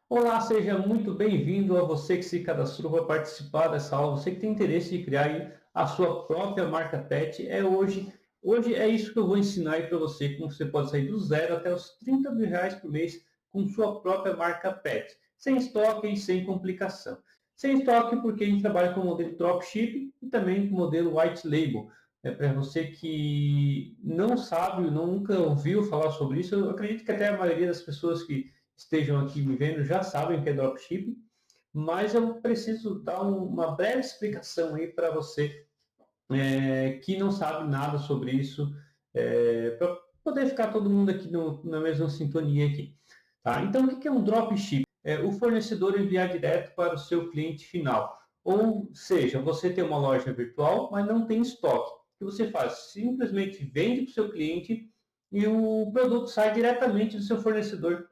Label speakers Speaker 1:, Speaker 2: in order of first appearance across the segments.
Speaker 1: Olá, seja muito bem-vindo a você que se cadastrou para participar dessa aula. Você que tem interesse em criar aí a sua própria marca pet, hoje é isso que eu vou ensinar aí para você, como você pode sair do zero até os 30 mil reais por mês com sua própria marca pet, sem estoque e sem complicação. Sem estoque porque a gente trabalha com o modelo dropship e também com o modelo white label. É para você que não sabe, nunca ouviu falar sobre isso, eu acredito que até a maioria das pessoas que estejam aqui me vendo já sabem o que é dropshipping, mas eu preciso dar uma breve explicação aí para você que não sabe nada sobre isso, para poder ficar todo mundo aqui na mesma sintonia aqui. Tá? Então, o que é um dropship? É o fornecedor enviar direto para o seu cliente final. Ou seja, você tem uma loja virtual, mas não tem estoque. O que você faz? Simplesmente vende para o seu cliente e o produto sai diretamente do seu fornecedor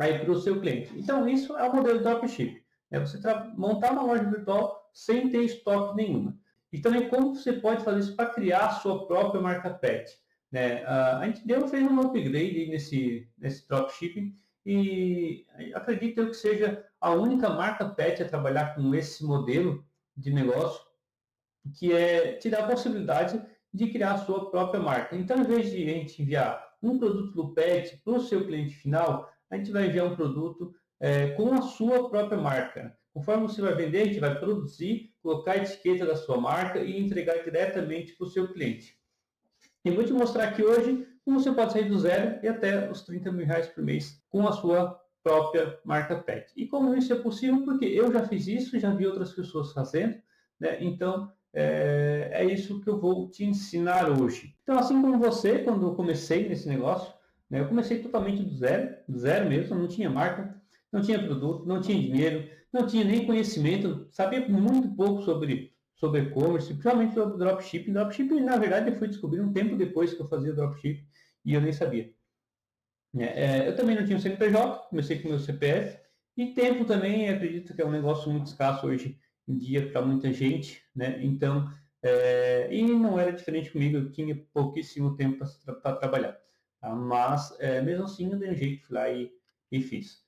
Speaker 1: aí para o seu cliente. Então, isso é o modelo dropship. É você montar uma loja virtual sem ter estoque nenhuma. E também como você pode fazer isso para criar a sua própria marca pet. Né? A gente fez um upgrade nesse dropshipping e acredito eu que seja a única marca pet a trabalhar com esse modelo de negócio, que é te dar a possibilidade de criar a sua própria marca. Então, em vez de a gente enviar um produto do pet para o seu cliente final, a gente vai enviar um produto com a sua própria marca. Conforme você vai vender, a gente vai produzir, colocar a etiqueta da sua marca e entregar diretamente para o seu cliente. E vou te mostrar aqui hoje como você pode sair do zero e até os 30 mil reais por mês com a sua própria marca pet. E como isso é possível? Porque eu já fiz isso, já vi outras pessoas fazendo, né? Então, é isso que eu vou te ensinar hoje. Então, assim como você, quando eu comecei nesse negócio, né, eu comecei totalmente do zero mesmo, não tinha marca, não tinha produto, não tinha dinheiro, não tinha nem conhecimento, sabia muito pouco sobre e-commerce, principalmente sobre dropshipping. Dropshipping, na verdade, eu fui descobrir um tempo depois que eu fazia dropshipping e eu nem sabia. Eu também não tinha um CNPJ, comecei com o meu CPF, e tempo também, acredito que é um negócio muito escasso hoje em dia para muita gente, né? Então, e não era diferente comigo, eu tinha pouquíssimo tempo para trabalhar. Tá? Mas, mesmo assim, eu dei um jeito, fui lá e fiz.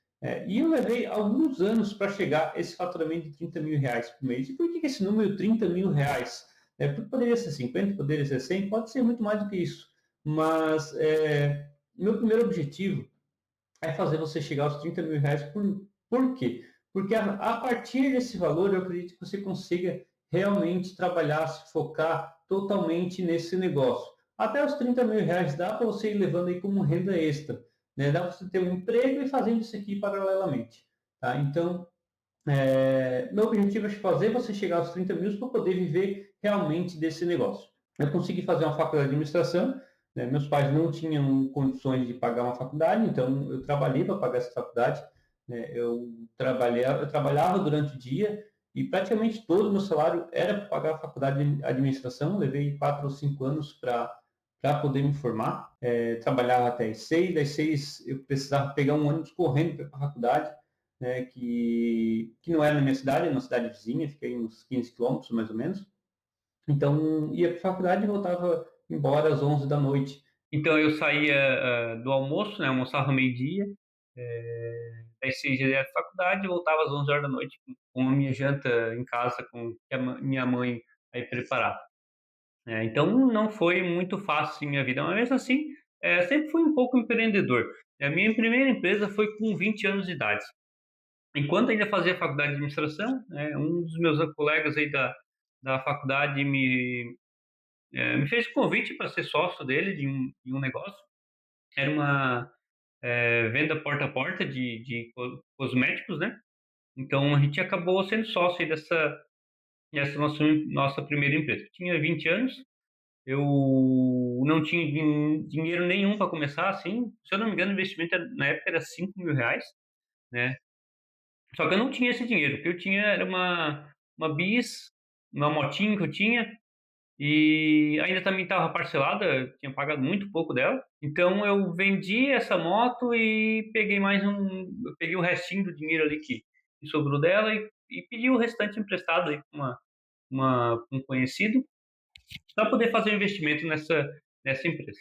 Speaker 1: E eu levei alguns anos para chegar a esse faturamento de 30 mil reais por mês. E por que esse número 30 mil reais? Porque poderia ser 50, poderia ser 100, pode ser muito mais do que isso. Mas meu primeiro objetivo é fazer você chegar aos 30 mil reais. Por quê? Porque a partir desse valor, eu acredito que você consiga realmente trabalhar, se focar totalmente nesse negócio. Até os 30 mil reais dá para você ir levando aí como renda extra. Né? Dá para você ter um emprego e fazendo isso aqui paralelamente. Tá? Então, meu objetivo é fazer você chegar aos 30 mil para poder viver realmente desse negócio. Eu consegui fazer uma faculdade de administração, né? Meus pais não tinham condições de pagar uma faculdade, então eu trabalhei para pagar essa faculdade. Né? Eu trabalhava durante o dia e praticamente todo o meu salário era para pagar a faculdade de administração. Levei 4 ou 5 anos para poder me formar. Trabalhava até às 6, das 6 eu precisava pegar um ônibus correndo para a faculdade, né, que não era na minha cidade, era uma cidade vizinha, fiquei uns 15 quilômetros mais ou menos. Então, ia para a faculdade e voltava embora às 11 da noite. Então, eu saía do almoço, né, almoçava meio-dia, daí ia direto para a faculdade e voltava às 11 horas da noite com a minha janta em casa, com que a minha mãe aí preparava. Então, não foi muito fácil em minha vida, mas mesmo assim, sempre fui um pouco empreendedor. A minha primeira empresa foi com 20 anos de idade. Enquanto ainda fazia faculdade de administração, um dos meus colegas aí da faculdade me fez o convite para ser sócio dele de um negócio. Era uma venda porta a porta de cosméticos, né? Então a gente acabou sendo sócio aí dessa nossa primeira empresa. Eu tinha 20 anos, eu não tinha dinheiro nenhum para começar assim. Se eu não me engano, o investimento na época era 5 mil reais, né? Só que eu não tinha esse dinheiro, o que eu tinha era uma bis, uma motinha que eu tinha, e ainda também estava parcelada, eu tinha pagado muito pouco dela. Então eu vendi essa moto e eu peguei o restinho do dinheiro ali que sobrou dela e pedi o restante emprestado aí para um conhecido, para poder fazer um investimento nessa empresa.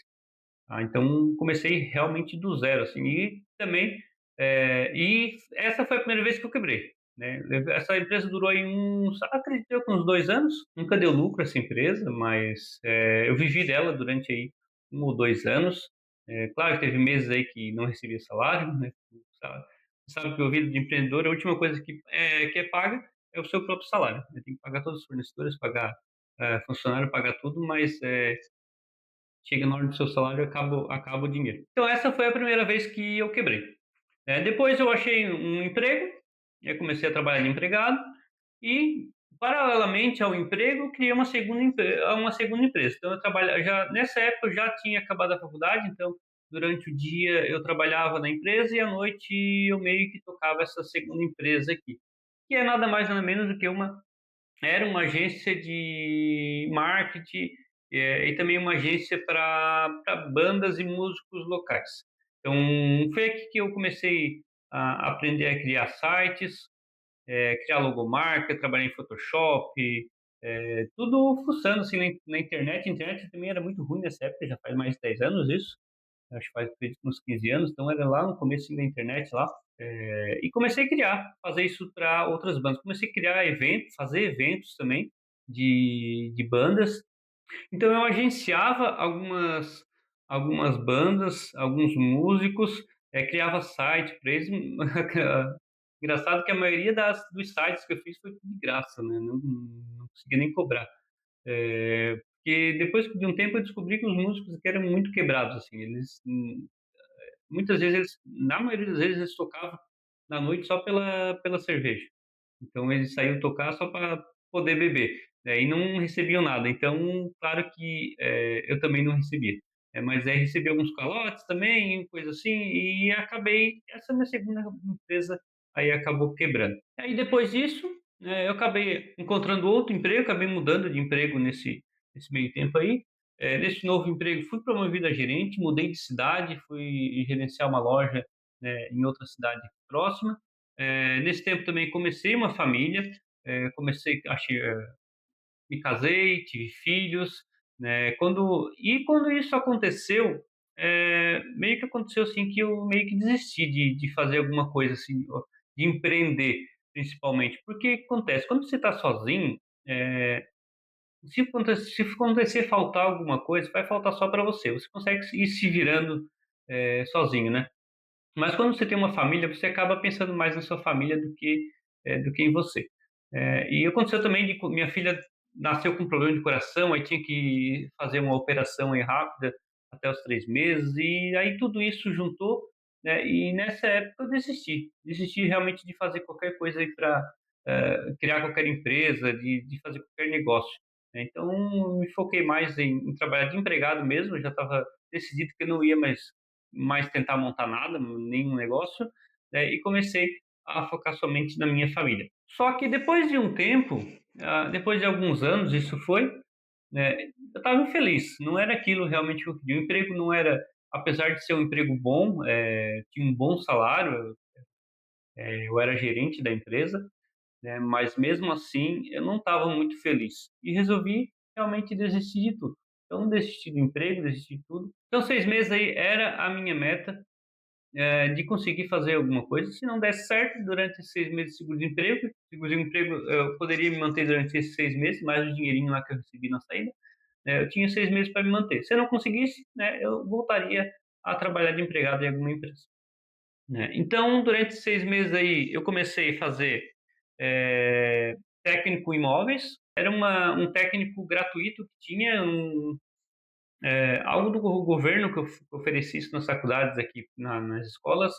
Speaker 1: Então comecei realmente do zero, assim, e também
Speaker 2: E essa foi a primeira vez que eu quebrei, né. Essa empresa durou aí uns, acredito eu que uns 2 anos, nunca deu lucro essa empresa, mas, eu vivi dela durante aí 1 ou 2 anos. Claro que teve meses aí que não recebia salário, né, sa você sabe que a vida de empreendedor, a última coisa que é paga é o seu próprio salário, né, tem que pagar todos os fornecedores, pagar, funcionário, pagar tudo, mas, chega na hora do seu salário, acaba o dinheiro. Então essa foi a primeira vez que eu quebrei. Depois eu achei um emprego, eu comecei a trabalhar de empregado e, paralelamente ao emprego, criei uma segunda empresa. Então eu trabalha já nessa época eu já tinha acabado a faculdade, então durante o dia eu trabalhava na empresa e à noite eu meio que tocava essa segunda empresa aqui, que é nada mais nada menos do que uma agência de marketing, e também uma agência para bandas e músicos locais. Então, foi aqui que eu comecei a aprender a criar sites, criar logomarca, trabalhar em Photoshop, tudo fuçando, assim, na internet. A internet também era muito ruim nessa época, já faz mais de 10 anos isso, acho que faz acredito uns 15 anos, então era lá no começo da internet lá. E comecei a criar, fazer isso para outras bandas. Comecei a criar eventos, fazer eventos também de bandas. Então eu agenciava algumas bandas, alguns músicos, criava site para eles. Engraçado que a maioria dos sites que eu fiz foi tudo de graça, né, não conseguia nem cobrar. Porque depois de um tempo eu descobri que os músicos aqui eram muito quebrados, assim, eles, muitas vezes na maioria das vezes eles tocavam na noite só pela cerveja. Então eles saíam tocar só para poder beber, né, e não recebiam nada. Então, claro que, eu também não recebia. Mas aí recebi alguns calotes também, coisa assim, e acabei essa minha segunda empresa aí acabou quebrando. Aí depois disso, eu acabei encontrando outro emprego, acabei mudando de emprego nesse meio tempo aí. Nesse novo emprego fui promovido a gerente, mudei de cidade, fui gerenciar uma loja, né, em outra cidade próxima. Nesse tempo também comecei uma família, me casei, tive filhos, né. Quando isso aconteceu, meio que aconteceu, assim, que eu meio que desisti de fazer alguma coisa, assim, de empreender, principalmente. Porque o que acontece, quando você está sozinho, eh, se acontecer faltar alguma coisa, vai faltar só para você, você consegue ir se virando, sozinho, né. Mas quando você tem uma família, você acaba pensando mais na sua família do que em você. E aconteceu também minha filha nasceu com um problema de coração, aí tinha que fazer uma operação aí rápida até os 3 meses, e aí tudo isso juntou, né, e nessa época eu desisti realmente de fazer qualquer coisa aí para criar qualquer empresa, de fazer qualquer negócio, né. Então me foquei mais em trabalhar de empregado mesmo, eu já estava decidido que eu não ia mais tentar montar nada, nenhum negócio, né, e comecei a focar somente na minha família. Só que depois de um tempo, depois de alguns anos, isso foi, né, eu estava infeliz, não era aquilo realmente que eu queria. O emprego não era, apesar de ser um emprego bom, tinha um bom salário, eu era gerente da empresa, né, mas mesmo assim eu não estava muito feliz e resolvi realmente desistir de tudo. Então desisti do emprego, desisti de tudo. Então 6 meses aí era a minha meta, de conseguir fazer alguma coisa. Se não desse certo durante esses 6 meses de seguro-desemprego, eu poderia me manter durante esses 6 meses, mais o dinheirinho lá que eu recebi na saída, eu tinha 6 meses para me manter. Se eu não conseguisse, né, eu voltaria a trabalhar de empregado em alguma empresa, né. Então, durante 6 meses aí, eu comecei a fazer, técnico em imóveis, era um técnico gratuito que tinha algo do governo que oferecia isso nas faculdades aqui, nas escolas,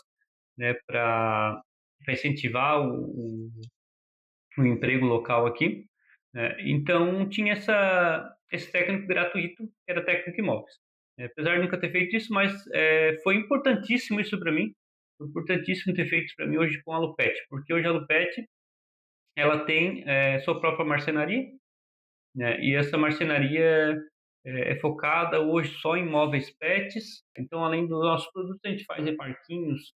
Speaker 2: né, para incentivar o emprego local aqui, né. Então tinha esse técnico gratuito, que era técnico em imóveis. Apesar de nunca ter feito isso, mas, foi importantíssimo isso para mim, foi importantíssimo ter feito isso para mim hoje com a Lupet, porque hoje a Lupet, ela tem, sua própria marcenaria, né, e essa marcenaria é focada hoje só em móveis pets. Então, além dos nossos produtos, a gente faz parquinhos,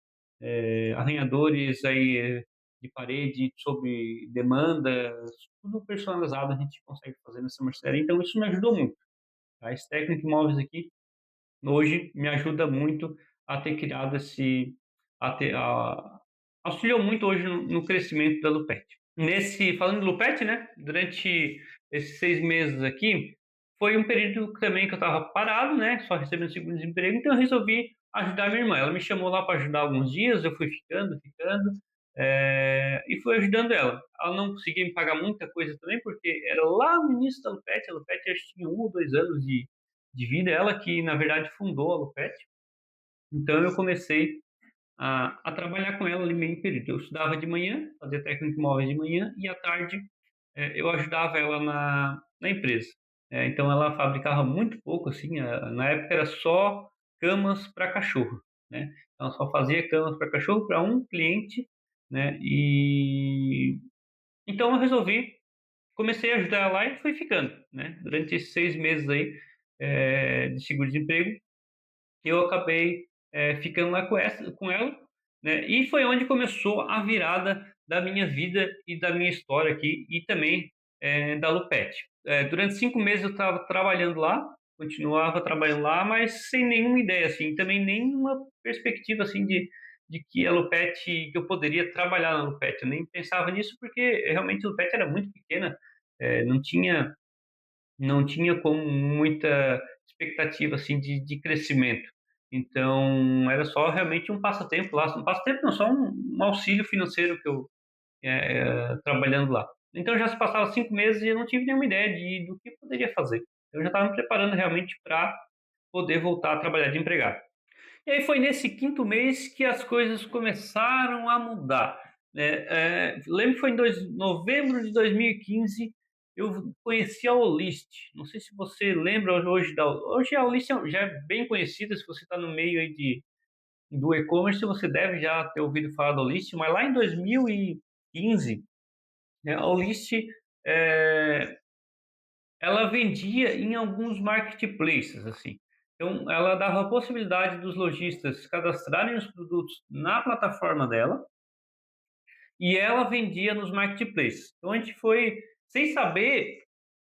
Speaker 2: arranhadores aí, de parede sob demanda, tudo personalizado a gente consegue fazer nessa marcenaria. Então isso me ajudou muito, tá. Esse técnico de móveis aqui, hoje, me ajuda muito a ter criado a ter, auxiliou muito hoje no crescimento da Lupet. Falando de Lupet, né, durante esses 6 meses aqui, foi um período também que eu estava parado, né, só recebendo seguro-desemprego, então eu resolvi ajudar minha irmã. Ela me chamou lá para ajudar alguns dias, eu fui ficando, e fui ajudando ela. Ela não conseguia me pagar muita coisa também, porque era lá no início da Lupet. A Lupet acho que tinha 1 ou 2 anos de vida, ela que na verdade fundou a Lupet. Então eu comecei a trabalhar com ela ali meio período. Eu estudava de manhã, fazia técnico em móveis de manhã, e à tarde eu ajudava ela na empresa. Então ela fabricava muito pouco, assim, na época era só camas para cachorro, né? Ela só fazia camas para cachorro para um cliente, né? E então eu resolvi, comecei a ajudar ela lá e fui ficando, né? Durante esses 6 meses aí de seguro-desemprego, eu acabei ficando lá com ela, né? E foi onde começou a virada da minha vida e da minha história aqui e também da Lupet. Durante 5 meses eu estava trabalhando lá, continuava trabalhando lá, mas sem nenhuma ideia assim, também nenhuma perspectiva assim de que a Lupet, que eu poderia trabalhar na Lupet. Eu nem pensava nisso porque realmente a Lupet era muito pequena, não tinha como muita expectativa assim de crescimento. Então era só realmente um passatempo lá, um passatempo não, só um auxílio financeiro que eu trabalhando lá. Então já se passaram 5 meses e eu não tive nenhuma ideia do que eu poderia fazer. Eu já estava me preparando realmente para poder voltar a trabalhar de empregado. E aí foi nesse quinto mês que as coisas começaram a mudar, né. Lembro que foi em novembro de 2015, eu conheci a Olist. Não sei se você lembra hoje a Olist já é bem conhecida. Se você está no meio aí do e-commerce, você deve já ter ouvido falar da Olist, mas lá em 2015, né, a Olist, eh, ela vendia em alguns marketplaces, assim. Então, ela dava a possibilidade dos lojistas cadastrarem os produtos na plataforma dela e ela vendia nos marketplaces. Então, a gente foi, sem saber,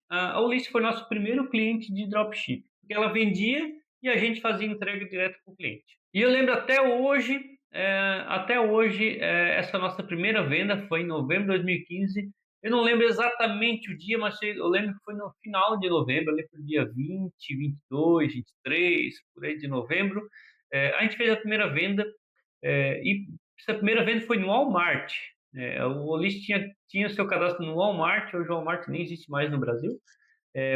Speaker 2: a Ulisses foi nosso primeiro cliente de dropship, porque ela vendia e a gente fazia entrega direto para o cliente. E eu lembro até hoje, essa nossa primeira venda foi em novembro de 2015. Eu não lembro exatamente o dia, mas eu lembro que foi no final de novembro, ali para o dia 20, 22, 23, por aí de novembro. A gente fez a primeira venda, e essa primeira venda foi no Walmart. O Ulisses tinha seu cadastro no Walmart. Hoje o Walmart nem existe mais no Brasil.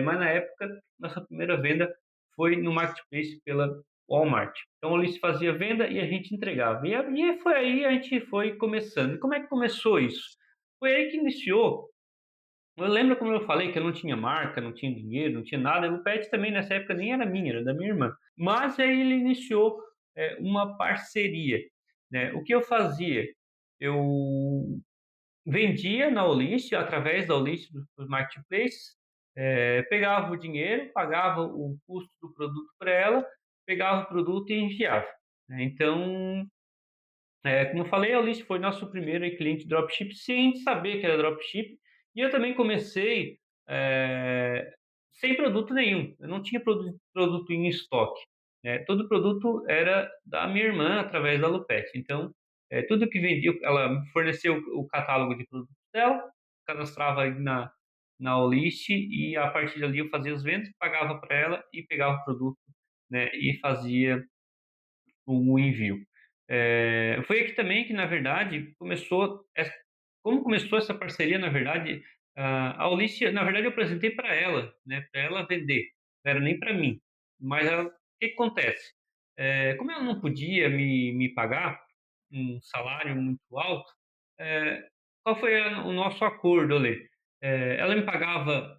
Speaker 2: Mas na época, nossa primeira venda foi no marketplace pela Walmart. Então a Ulisses fazia venda e a gente entregava. E foi aí a gente foi começando. E como é que começou isso? Foi aí que iniciou. Eu lembro como eu falei que eu não tinha marca, não tinha dinheiro, não tinha nada. O pet também nessa época nem era minha, era da minha irmã. Mas aí ele iniciou uma parceria, né? O que eu fazia? Eu vendia na Olist, através da Olist, dos marketplaces, pegava o dinheiro, pagava o custo do produto para ela, pegava o produto e enviava, né. Então, como eu falei, a Olist foi nosso primeiro cliente de dropship, sem saber que era dropship. E eu também comecei eh, sem produto nenhum. Eu não tinha produto em estoque, né. Todo produto era da minha irmã através da Lupet. Então, tudo que vendia, ela me forneceu o catálogo de produtos dela, cadastrava ali na Olist, e a partir dali eu fazia as vendas, pagava para ela e pegava o produto, né, e fazia o envio. Foi aqui também que, na verdade, como começou essa parceria. Na verdade, a Olícia, na verdade, eu apresentei para ela, né, para ela vender, não era nem para mim. Mas o que que acontece? Como ela não podia me pagar um salário muito alto, eh, qual foi o nosso acordo ali? Ela me pagava,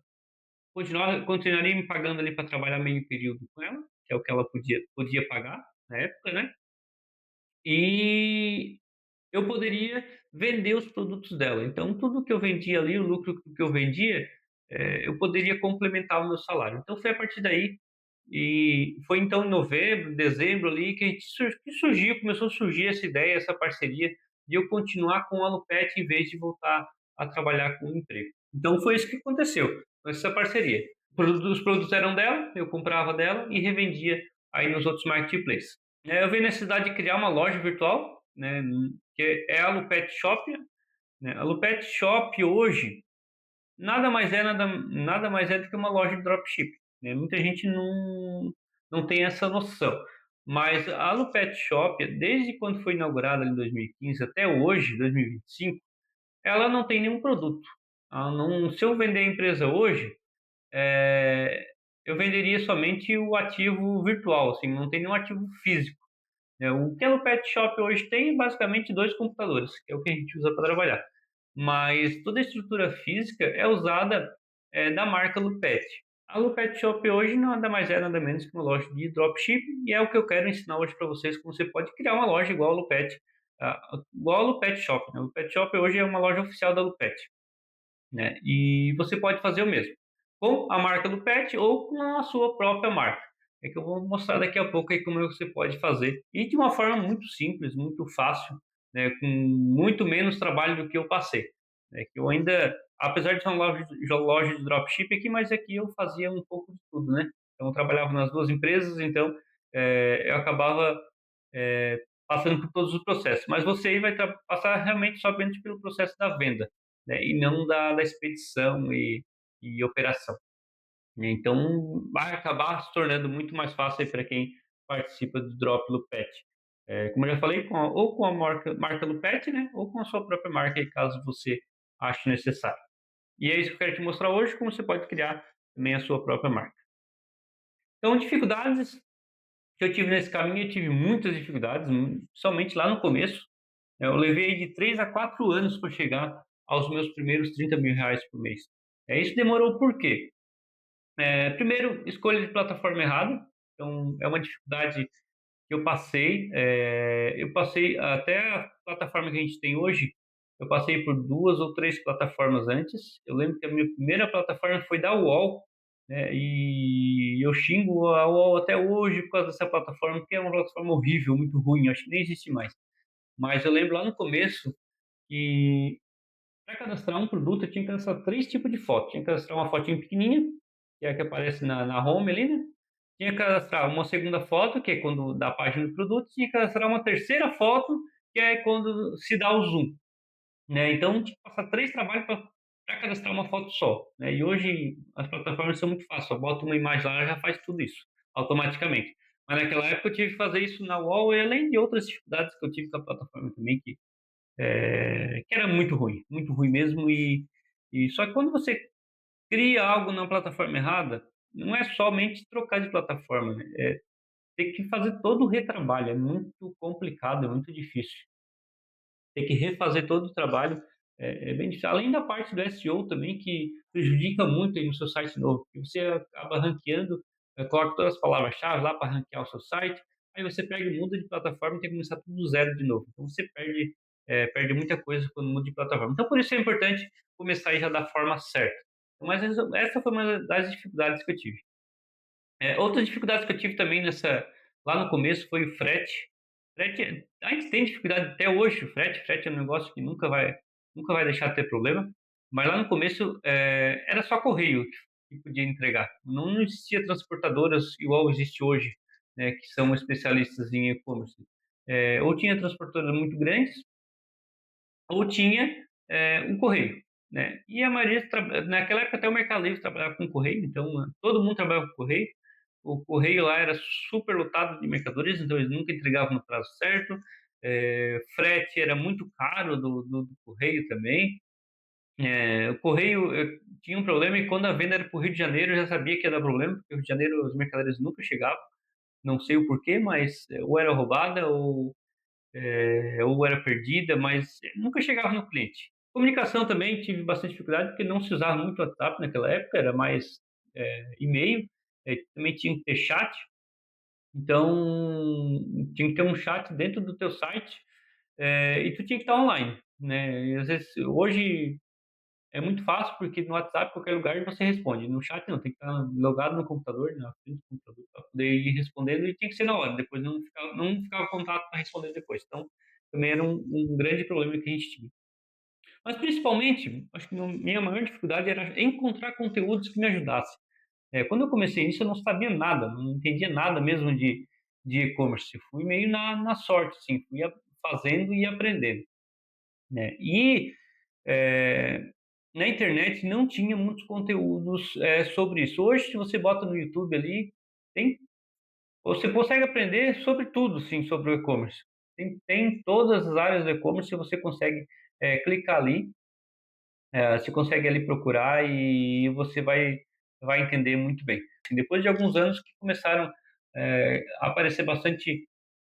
Speaker 2: continuaria me pagando ali para trabalhar meio período com ela, que é o que ela podia pagar na época, né? E eu poderia vender os produtos dela. Então, tudo que eu vendia ali, o lucro que eu vendia, eu poderia complementar o meu salário. Então, foi a partir daí, e foi então em novembro, dezembro ali, começou a surgir essa ideia, essa parceria, de eu continuar com a Alupet em vez de voltar a trabalhar com o emprego. Então, foi isso que aconteceu com essa parceria. Os produtos eram dela, eu comprava dela e revendia aí nos outros marketplaces. Eu vi a necessidade de criar uma loja virtual, né, que é a Lupet Shop, né. A Lupet Shop hoje nada mais é do que uma loja de dropship, né. Muita gente não tem essa noção, mas a Lupet Shop, desde quando foi inaugurada em 2015 até hoje, 2025, ela não tem nenhum produto. Ela não Se eu vender a empresa hoje, eh, eu venderia somente o ativo virtual, assim, não tem nenhum ativo físico, né. O que a Pet Shop hoje tem é basicamente 2 computadores, que é o que a gente usa para trabalhar, mas toda a estrutura física é usada, da marca Lupet. A Lupet Shop hoje nada mais é, nada menos que uma loja de dropship, e é o que eu quero ensinar hoje para vocês, como você pode criar uma loja igual a Lupet, igual a Lupet Shop, né. A Lupet Shop hoje é uma loja oficial da Lupet, né, e você pode fazer o mesmo, com a marca do pet ou com a sua própria marca. É que eu vou mostrar daqui a pouco aí como você pode fazer, e de uma forma muito simples, muito fácil, né, com muito menos trabalho do que eu passei, né, que eu ainda, apesar de ser uma loja de dropship aqui, mas aqui eu fazia um pouco de tudo, né. Então eu trabalhava nas 2 empresas, então, eu acabava, passando por todos os processos, mas você aí vai passar realmente somente pelo processo da venda, né, e não da expedição e operação, né. Então vai acabar se tornando muito mais fácil para quem participa do Drop Lupet. Como eu já falei, ou com a marca Lupet, né, ou com a sua própria marca, aí, caso você ache necessário. E é isso que eu quero te mostrar hoje, como você pode criar também a sua própria marca. Então, dificuldades que eu tive nesse caminho, eu tive muitas dificuldades, somente lá no começo. Eu levei de 3 a 4 anos para chegar aos meus primeiros R$ 30.000 por mês. Isso demorou por quê? Primeiro, escolha de plataforma errada, então é uma dificuldade que eu passei até a plataforma que a gente tem hoje, eu passei por 2 ou 3 plataformas antes. Eu lembro que a minha primeira plataforma foi da UOL, né, e eu xingo a UOL até hoje por causa dessa plataforma, porque é uma plataforma horrível, muito ruim, acho que nem existe mais. Mas eu lembro lá no começo que para cadastrar um produto eu tinha que cadastrar 3 tipos de foto. Tinha que cadastrar uma fotinho pequenininha, que é a que aparece na home ali, né. Tinha que cadastrar uma segunda foto, que é quando dá a página do produto, tinha que cadastrar uma terceira foto, que é quando se dá o zoom, né. Então tinha que passar 3 trabalhos para cadastrar uma foto só, né. E hoje as plataformas são muito fáceis, só bota uma imagem lá, ela já faz tudo isso, automaticamente. Mas naquela época eu tive que fazer isso na UOL, e além de outras dificuldades que eu tive com a plataforma também, que era muito ruim mesmo. E só que quando você cria algo na plataforma errada, não é somente trocar de plataforma, né, ter que fazer todo o retrabalho, é muito complicado, é muito difícil. Ter que refazer todo o trabalho é bem difícil. Além da parte do SEO também, que prejudica muito aí no seu site novo, porque você acaba ranqueando, coloca todas as palavras-chave lá para ranquear o seu site, aí você pega e muda de plataforma e tem que começar tudo do zero de novo. Então você perde muita coisa quando muda de plataforma. Então por isso é importante começar aí já da forma certa. Mas essa foi uma das dificuldades que eu tive. Outras dificuldades que eu tive também lá no começo foi o frete. Frete, a gente tem dificuldade até hoje, o frete é um negócio que nunca vai deixar de ter problema, mas lá no começo, era só correio que podia entregar. Não existia transportadoras igual existe hoje, né, que são especialistas em e-commerce. Ou tinha transportadoras muito grandes, ou tinha, um correio, né. E a maioria naquela época até o Mercado Livre trabalhava com correio, então todo mundo trabalhava com correio. O correio lá era super lotado de mercadorias, então eles nunca entregavam no prazo certo. Frete era muito caro do correio também. O correio tinha um problema, e quando a venda era para o Rio de Janeiro eu já sabia que ia dar problema, porque o Rio de Janeiro as mercadorias nunca chegavam, não sei o porquê, mas ou era roubada ou era perdida, mas nunca chegava no cliente. Comunicação também tive bastante dificuldade, porque não se usava muito WhatsApp naquela época, era mais e-mail. Também tinha que ter chat, então tinha que ter um chat dentro do teu site, e tu tinha que estar online, né. E às vezes hoje é muito fácil, porque no WhatsApp, qualquer lugar você responde, no chat não, tem que estar logado no computador, na frente do computador, para poder ir respondendo, e tem que ser na hora, depois não ficava contato para responder depois. Então também era um grande problema que a gente tinha. Mas principalmente, acho que minha maior dificuldade era encontrar conteúdos que me ajudassem. Quando eu comecei isso, eu não sabia nada, não entendia nada mesmo de e-commerce. Fui meio na sorte, assim, fui fazendo e aprendendo, né? E eh, na internet não tinha muitos conteúdos sobre isso. Hoje, se você bota no YouTube ali, tem, você consegue aprender sobre tudo, sim, sobre o e-commerce. Tem todas as áreas do e-commerce, você consegue clicar ali, você consegue ali procurar e você vai entender muito bem. Assim, depois de alguns anos que começaram a aparecer bastante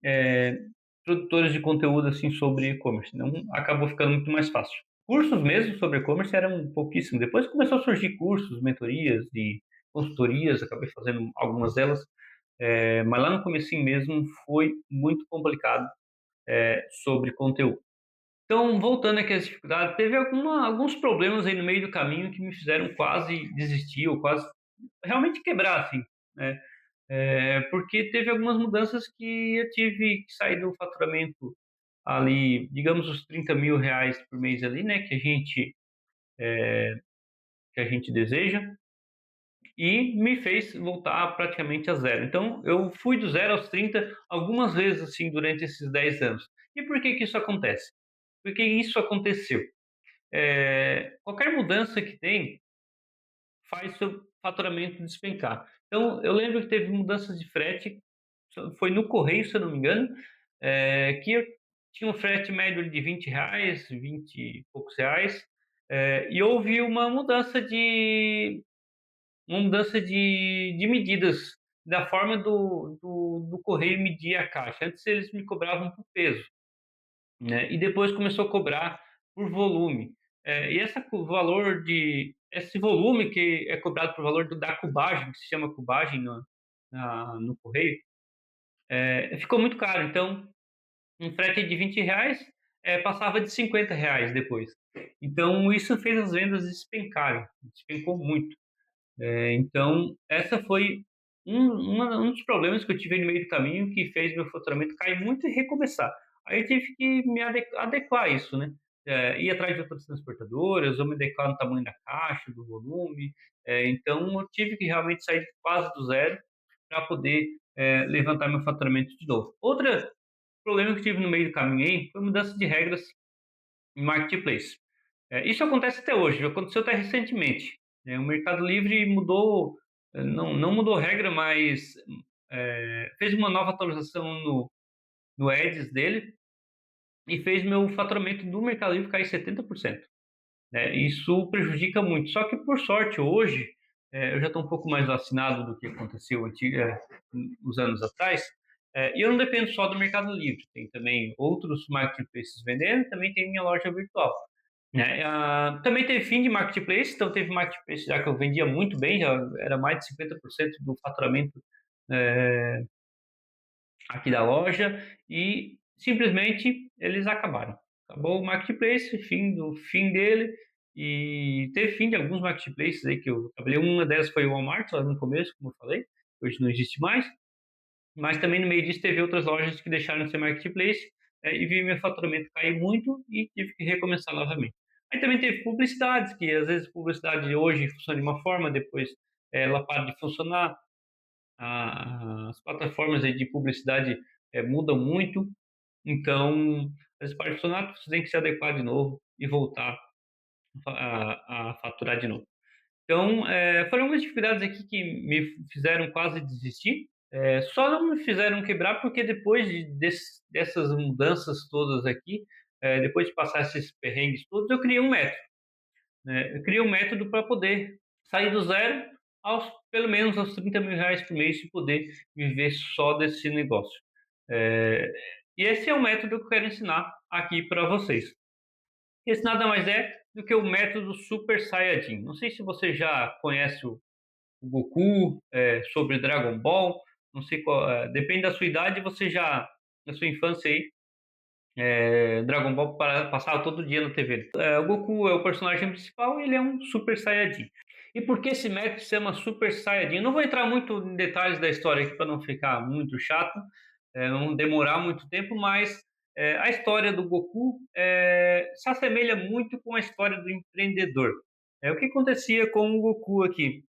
Speaker 2: eh, produtores de conteúdo assim sobre e-commerce, não acabou ficando muito mais fácil. Cursos mesmo sobre e-commerce eram pouquíssimos. Depois começou a surgir cursos, mentorias e consultorias, acabei fazendo algumas delas, mas lá no comecinho mesmo foi muito complicado sobre conteúdo. Então, voltando aqui às dificuldades, teve alguns problemas aí no meio do caminho que me fizeram quase desistir ou quase realmente quebrar, assim, né? Porque teve algumas mudanças que eu tive que sair do faturamento ali, digamos, os R$ 30.000 por mês ali, né, que a gente deseja, e me fez voltar praticamente a zero. Então, eu fui do zero aos 30 algumas vezes, assim, durante esses 10 anos. E por que que isso acontece? Porque isso aconteceu. Qualquer mudança que tem faz seu faturamento despencar. Então, eu lembro que teve mudanças de frete, foi no correio, se eu não me engano, que eu tinha um frete médio de R$ 20, 20 e poucos reais, e houve uma mudança de medidas da forma do correio medir a caixa. Antes eles me cobravam por peso, né? E depois começou a cobrar por volume. E esse volume que é cobrado por valor da cubagem, que se chama cubagem no correio, ficou muito caro. Então, um frete de R$ 20 passava de R$ 50 depois. Então, isso fez as vendas despencarem, despencou muito. Então, essa foi um dos problemas que eu tive no meio do caminho que fez meu faturamento cair muito e recomeçar. Aí eu tive que me adequar a isso, né? Ir atrás de outras transportadoras, ou me adequar no tamanho da caixa, do volume. Então, eu tive que realmente sair quase do zero para poder levantar meu faturamento de novo. Outro problema que tive no meio do caminho aí foi mudança de regras em marketplace. Isso acontece até hoje, aconteceu até recentemente. O Mercado Livre mudou, não mudou regra, mas fez uma nova atualização no Ads dele e fez meu faturamento do Mercado Livre cair 70%. Isso prejudica muito. Só que, por sorte, hoje, eu já estou um pouco mais vacinado do que aconteceu uns anos atrás, e eu não dependo só do Mercado Livre. Tem também outros marketplaces vendendo, também tem minha loja virtual. Também teve fim de marketplace, então teve marketplace já que eu vendia muito bem, já era mais de 50% do faturamento é, aqui da loja, e simplesmente eles acabaram. Acabou o marketplace, fim dele, e teve fim de alguns marketplaces aí que eu trabalhei. Uma delas foi o Walmart, lá no começo, como eu falei, hoje não existe mais, mas também no meio disso teve outras lojas que deixaram de ser marketplace, e vi meu faturamento cair muito e tive que recomeçar novamente. Aí também teve publicidades, que às vezes publicidade hoje funciona de uma forma, depois ela para de funcionar. As plataformas aí de publicidade mudam muito, então às vezes para de funcionar, você tem que se adequar de novo e voltar a faturar de novo. Então, foram algumas dificuldades aqui que me fizeram quase desistir. Só não me fizeram quebrar porque depois dessas mudanças todas aqui, depois de passar esses perrengues todos, eu criei um método, né? Eu criei um método para poder sair do zero pelo menos aos R$ 30.000 por mês e poder viver só desse negócio. É, e esse é o método que eu quero ensinar aqui para vocês. Esse nada mais é do que o método Super Saiyajin. Não sei se você já conhece o Goku, sobre Dragon Ball, não sei qual, depende da sua idade, na sua infância aí, Dragon Ball passava todo dia na TV. O Goku é o personagem principal e ele é um Super Saiyajin. E por que esse método se chama Super Saiyajin? Eu não vou entrar muito em detalhes da história aqui para não ficar muito chato, não demorar muito tempo, mas a história do Goku se assemelha muito com a história do empreendedor. O que acontecia com o Goku aqui?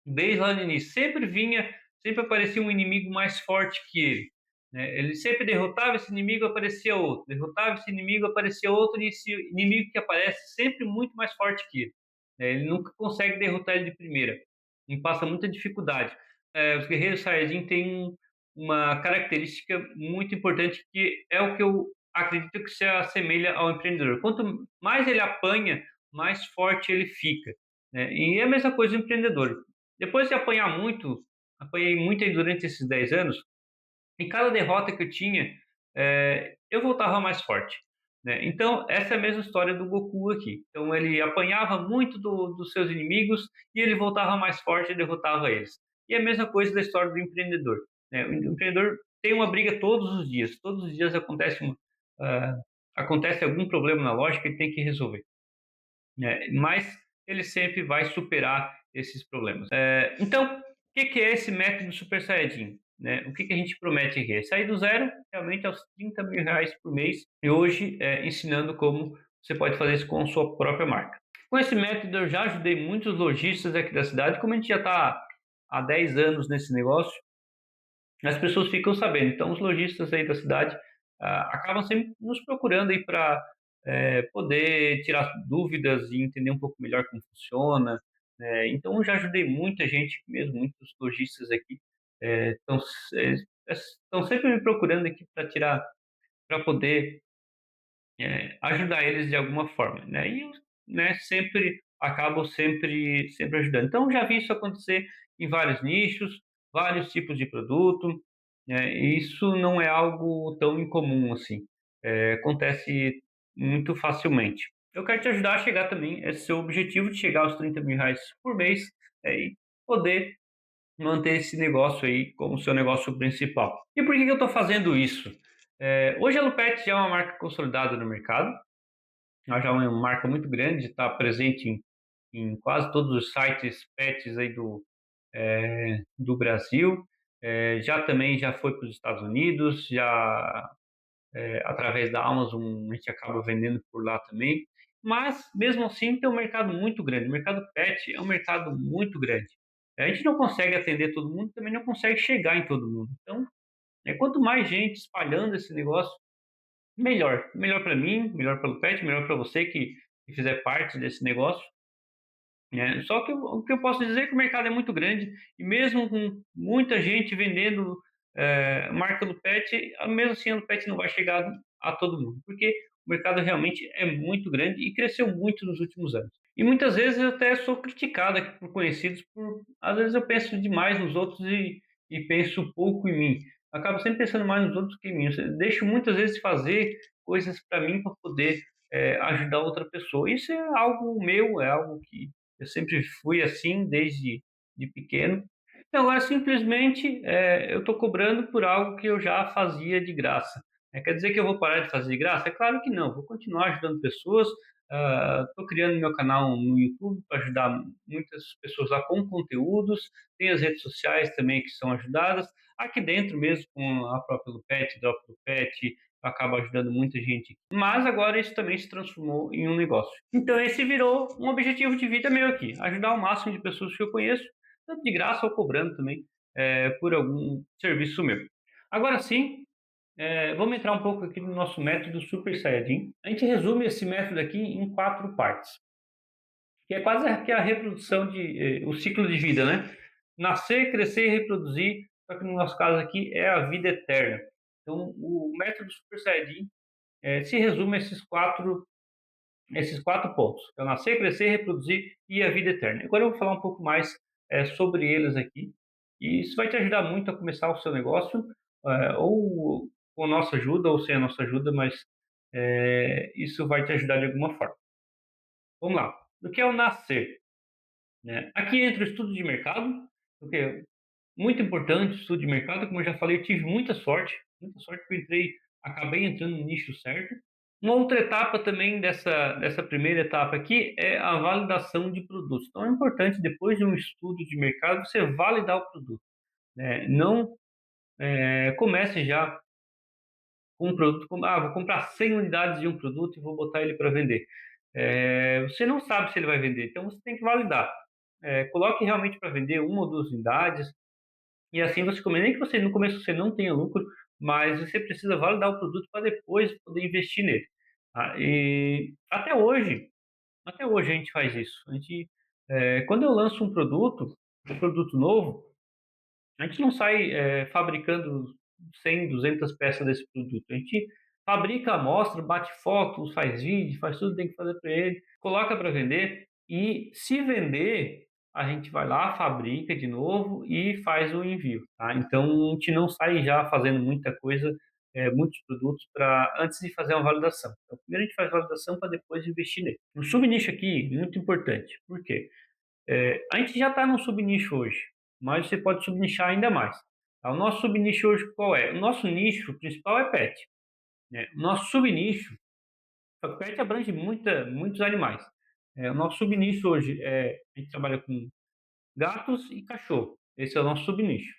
Speaker 2: Desde lá no início, sempre aparecia um inimigo mais forte que ele. né? Ele sempre derrotava esse inimigo, aparecia outro, derrotava esse inimigo, aparecia outro, e esse inimigo que aparece sempre muito mais forte que ele, né? Ele nunca consegue derrotar ele de primeira, e passa muita dificuldade. Os guerreiros Saiyajin têm uma característica muito importante que é o que eu acredito que se assemelha ao empreendedor. Quanto mais ele apanha, mais forte ele fica, né? E é a mesma coisa do empreendedor. Depois de apanhar muito, apanhei muito aí durante esses 10 anos, em cada derrota que eu tinha, eu voltava mais forte, né? Então, essa é a mesma história do Goku aqui. Então, ele apanhava muito dos seus inimigos e ele voltava mais forte e derrotava eles. E a mesma coisa da história do empreendedor, né? O empreendedor tem uma briga todos os dias ah, acontece algum problema na loja que ele tem que resolver, né? Mas ele sempre vai superar esses problemas. Então, o que é esse método Super Saiyajin? Né? O que a gente promete aqui? É sair do zero realmente aos 30 mil reais por mês e hoje ensinando como você pode fazer isso com a sua própria marca. Com esse método eu já ajudei muitos lojistas aqui da cidade, como a gente já está há 10 anos nesse negócio, as pessoas ficam sabendo. Então, os lojistas aí da cidade acabam sempre nos procurando aí para poder tirar dúvidas e entender um pouco melhor como funciona, né? Então, eu já ajudei muita gente mesmo, muitos lojistas aqui estão sempre me procurando aqui para tirar, para poder ajudar eles de alguma forma, né? E eu, né, sempre acabo sempre ajudando. Então, já vi isso acontecer em vários nichos, vários tipos de produto, né? E isso não é algo tão incomum assim. Acontece muito facilmente. Eu quero te ajudar a chegar também a esse seu objetivo de chegar aos 30 mil reais por mês, e poder manter esse negócio aí como seu negócio principal. E por que que eu estou fazendo isso? Hoje a Lupet já é uma marca consolidada no mercado, ela já é uma marca muito grande, está presente em quase todos os sites pets aí do Brasil. Já também já foi para os Estados Unidos, já através da Amazon a gente acaba vendendo por lá também. Mas mesmo assim tem um mercado muito grande. O mercado pet é um mercado muito grande. A gente não consegue atender todo mundo, também não consegue chegar em todo mundo. Então, quanto mais gente espalhando esse negócio, melhor. Melhor para mim, melhor para o pet, melhor para você que fizer parte desse negócio, né? Só que o que eu posso dizer é que o mercado é muito grande e mesmo com muita gente vendendo marca do pet, mesmo assim a Pet não vai chegar a todo mundo, porque o mercado realmente é muito grande e cresceu muito nos últimos anos. E muitas vezes eu até sou criticado aqui por conhecidos por, às vezes eu penso demais nos outros e penso pouco em mim. Acabo sempre pensando mais nos outros que em mim. Eu deixo muitas vezes fazer coisas para mim para poder ajudar outra pessoa. Isso é algo meu, é algo que eu sempre fui assim desde de pequeno. Então, agora simplesmente eu estou cobrando por algo que eu já fazia de graça. Quer dizer que eu vou parar de fazer de graça? É claro que não. Vou continuar ajudando pessoas. Estou criando meu canal no YouTube para ajudar muitas pessoas lá com conteúdos. Tem as redes sociais também que são ajudadas. Aqui dentro mesmo, com a própria Lupet, Drop Lupet, acaba ajudando muita gente. Mas agora isso também se transformou em um negócio. Então esse virou um objetivo de vida meu aqui, ajudar o máximo de pessoas que eu conheço, tanto de graça ou cobrando também por algum serviço meu. Agora sim, vamos entrar um pouco aqui no nosso método Super Saiyajin. A gente resume esse método aqui em 4 partes, que é quase que a reprodução o ciclo de vida, né? Nascer, crescer e reproduzir, só que no nosso caso aqui é a vida eterna. Então, o método Super Saiyajin se resume a esses quatro pontos. Então, nascer, crescer, reproduzir e a vida eterna. Agora eu vou falar um pouco mais sobre eles aqui. E isso vai te ajudar muito a começar o seu negócio, ou com a nossa ajuda, ou sem a nossa ajuda, mas isso vai te ajudar de alguma forma. Vamos lá. O que é o nascer? Né? Aqui entra o estudo de mercado, porque é muito importante o estudo de mercado. Como eu já falei, eu tive muita sorte que eu acabei entrando no nicho certo. Uma outra etapa também dessa primeira etapa aqui é a validação de produtos. Então é importante, depois de um estudo de mercado, você validar o produto, né? Não comece já com um produto, vou comprar 100 unidades de um produto e vou botar ele para vender. Você não sabe se ele vai vender, então você tem que validar. Coloque realmente para vender uma ou duas unidades, e assim você começa, nem que você no começo você não tenha lucro, mas você precisa validar o produto para depois poder investir nele. Tá? E até hoje a gente faz isso. Quando eu lanço um produto novo, a gente não sai fabricando 100, 200 peças desse produto. A gente fabrica a amostra, bate fotos, faz vídeo, faz tudo que tem que fazer para ele, coloca para vender e se vender, a gente vai lá, fabrica de novo e faz o envio. Tá? Então a gente não sai já fazendo muita coisa, muitos produtos para antes de fazer uma validação. Então, primeiro a gente faz a validação para depois investir nele. Um subnicho aqui, muito importante. Por quê? A gente já está num subnicho hoje, mas você pode subnichar ainda mais. Tá? O nosso subnicho hoje qual é? O nosso nicho principal é pet. Né? O nosso subnicho, a pet abrange muitos animais. O nosso subnicho hoje a gente trabalha com gatos e cachorro. Esse é o nosso subnicho.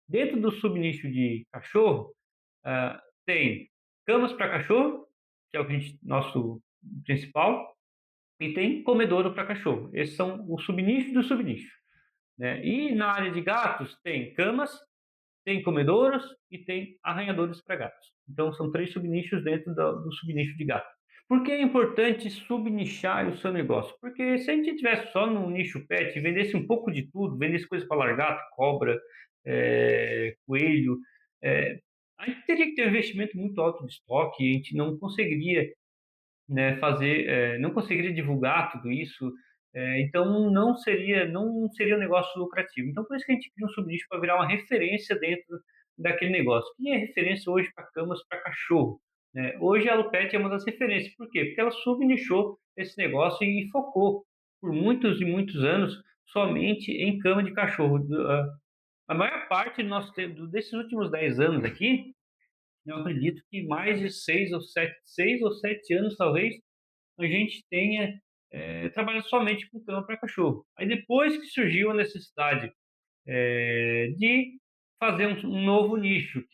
Speaker 2: Dentro do subnicho de cachorro, tem camas para cachorro, que é nosso principal, e tem comedouro para cachorro. Esses são o subnicho do subnicho. Né? E na área de gatos tem camas, tem comedouros e tem arranhadores para gatos. Então são 3 subnichos dentro do subnicho de gato. Por que é importante subnichar o seu negócio? Porque se a gente tivesse só no nicho pet e vendesse um pouco de tudo, vendesse coisas para largato, cobra, coelho, é, a gente teria que ter um investimento muito alto de estoque e a gente não conseguiria, né, não conseguiria divulgar tudo isso, então não seria um negócio lucrativo. Então por isso que a gente cria um subnicho para virar uma referência dentro daquele negócio. Quem é referência hoje para camas para cachorro? Né? Hoje a Alupet é uma das referências. Por quê? Porque ela subnichou esse negócio e focou por muitos e muitos anos somente em cama de cachorro. A maior parte do nosso tempo, desses últimos 10 anos aqui, eu acredito que mais de 6 ou 7 anos talvez, a gente tenha trabalhado somente com cama para cachorro. Aí depois que surgiu a necessidade de fazer um novo nicho,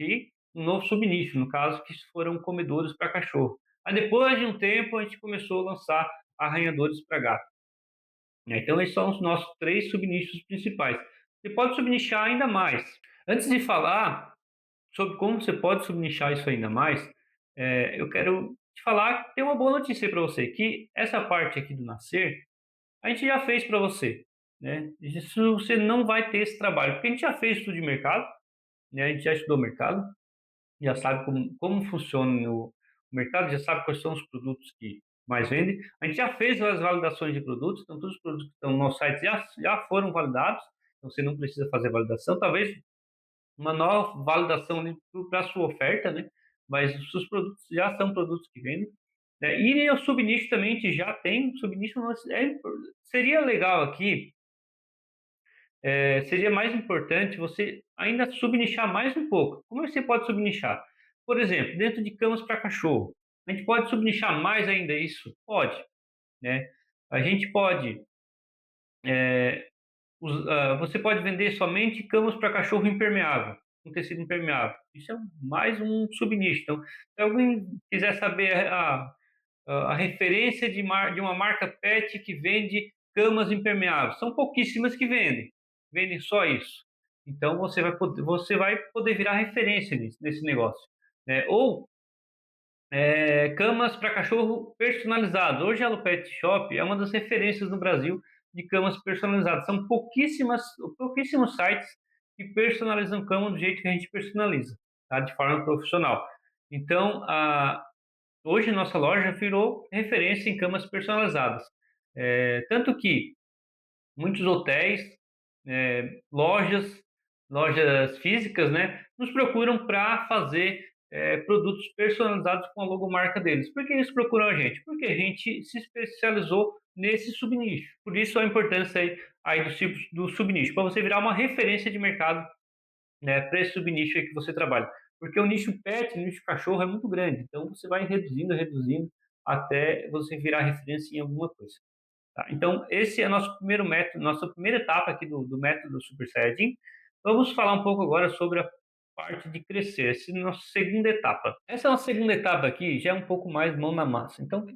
Speaker 2: um novo subnicho, no caso, que foram comedores para cachorro. Aí depois de um tempo a gente começou a lançar arranhadores para gato. Né? Então esses são os nossos 3 subnichos principais. Você pode subnichar ainda mais. Antes de falar sobre como você pode subnichar isso ainda mais, eu quero te falar que tem uma boa notícia para você, que essa parte aqui do nascer, a gente já fez para você. Né? Isso você não vai ter esse trabalho, porque a gente já fez estudo de mercado, né? A gente já estudou o mercado, já sabe como funciona o mercado, já sabe quais são os produtos que mais vendem. A gente já fez as validações de produtos, então todos os produtos que estão no nosso site já foram validados, então você não precisa fazer validação. Talvez uma nova validação para a sua oferta, né? Mas os seus produtos já são produtos que vendem. Né? E o subnicho também a gente já tem, subnicho seria legal aqui, seria mais importante você ainda subnichar mais um pouco. Como você pode subnichar? Por exemplo, dentro de camas para cachorro, a gente pode subnichar mais ainda isso? Pode, né? A gente pode você pode vender somente camas para cachorro impermeável, com tecido impermeável. Isso é mais um subnicho. Então, se alguém quiser saber a referência de uma marca pet que vende camas impermeáveis, são pouquíssimas que vendem só isso. Então, você vai poder virar referência nesse negócio. Né? Ou camas para cachorro personalizadas. Hoje a Hello Pet Shop é uma das referências no Brasil de camas personalizadas. São pouquíssimos sites que personalizam cama do jeito que a gente personaliza, tá? De forma profissional. Então, hoje nossa loja virou referência em camas personalizadas. Tanto que muitos hotéis, lojas físicas, né, nos procuram para fazer produtos personalizados com a logomarca deles. Por que eles procuram a gente? Porque a gente se especializou nesse subnicho. Por isso a importância aí do subnicho, para você virar uma referência de mercado, né, para esse subnicho aí que você trabalha. Porque o nicho pet, o nicho cachorro é muito grande, então você vai reduzindo, reduzindo, até você virar referência em alguma coisa. Tá? Então, esse é nosso primeiro método, nossa primeira etapa aqui do método Super Saiyajin. Vamos falar um pouco agora sobre a parte de crescer, essa é a nossa segunda etapa. Essa nossa segunda etapa aqui já é um pouco mais mão na massa. Então,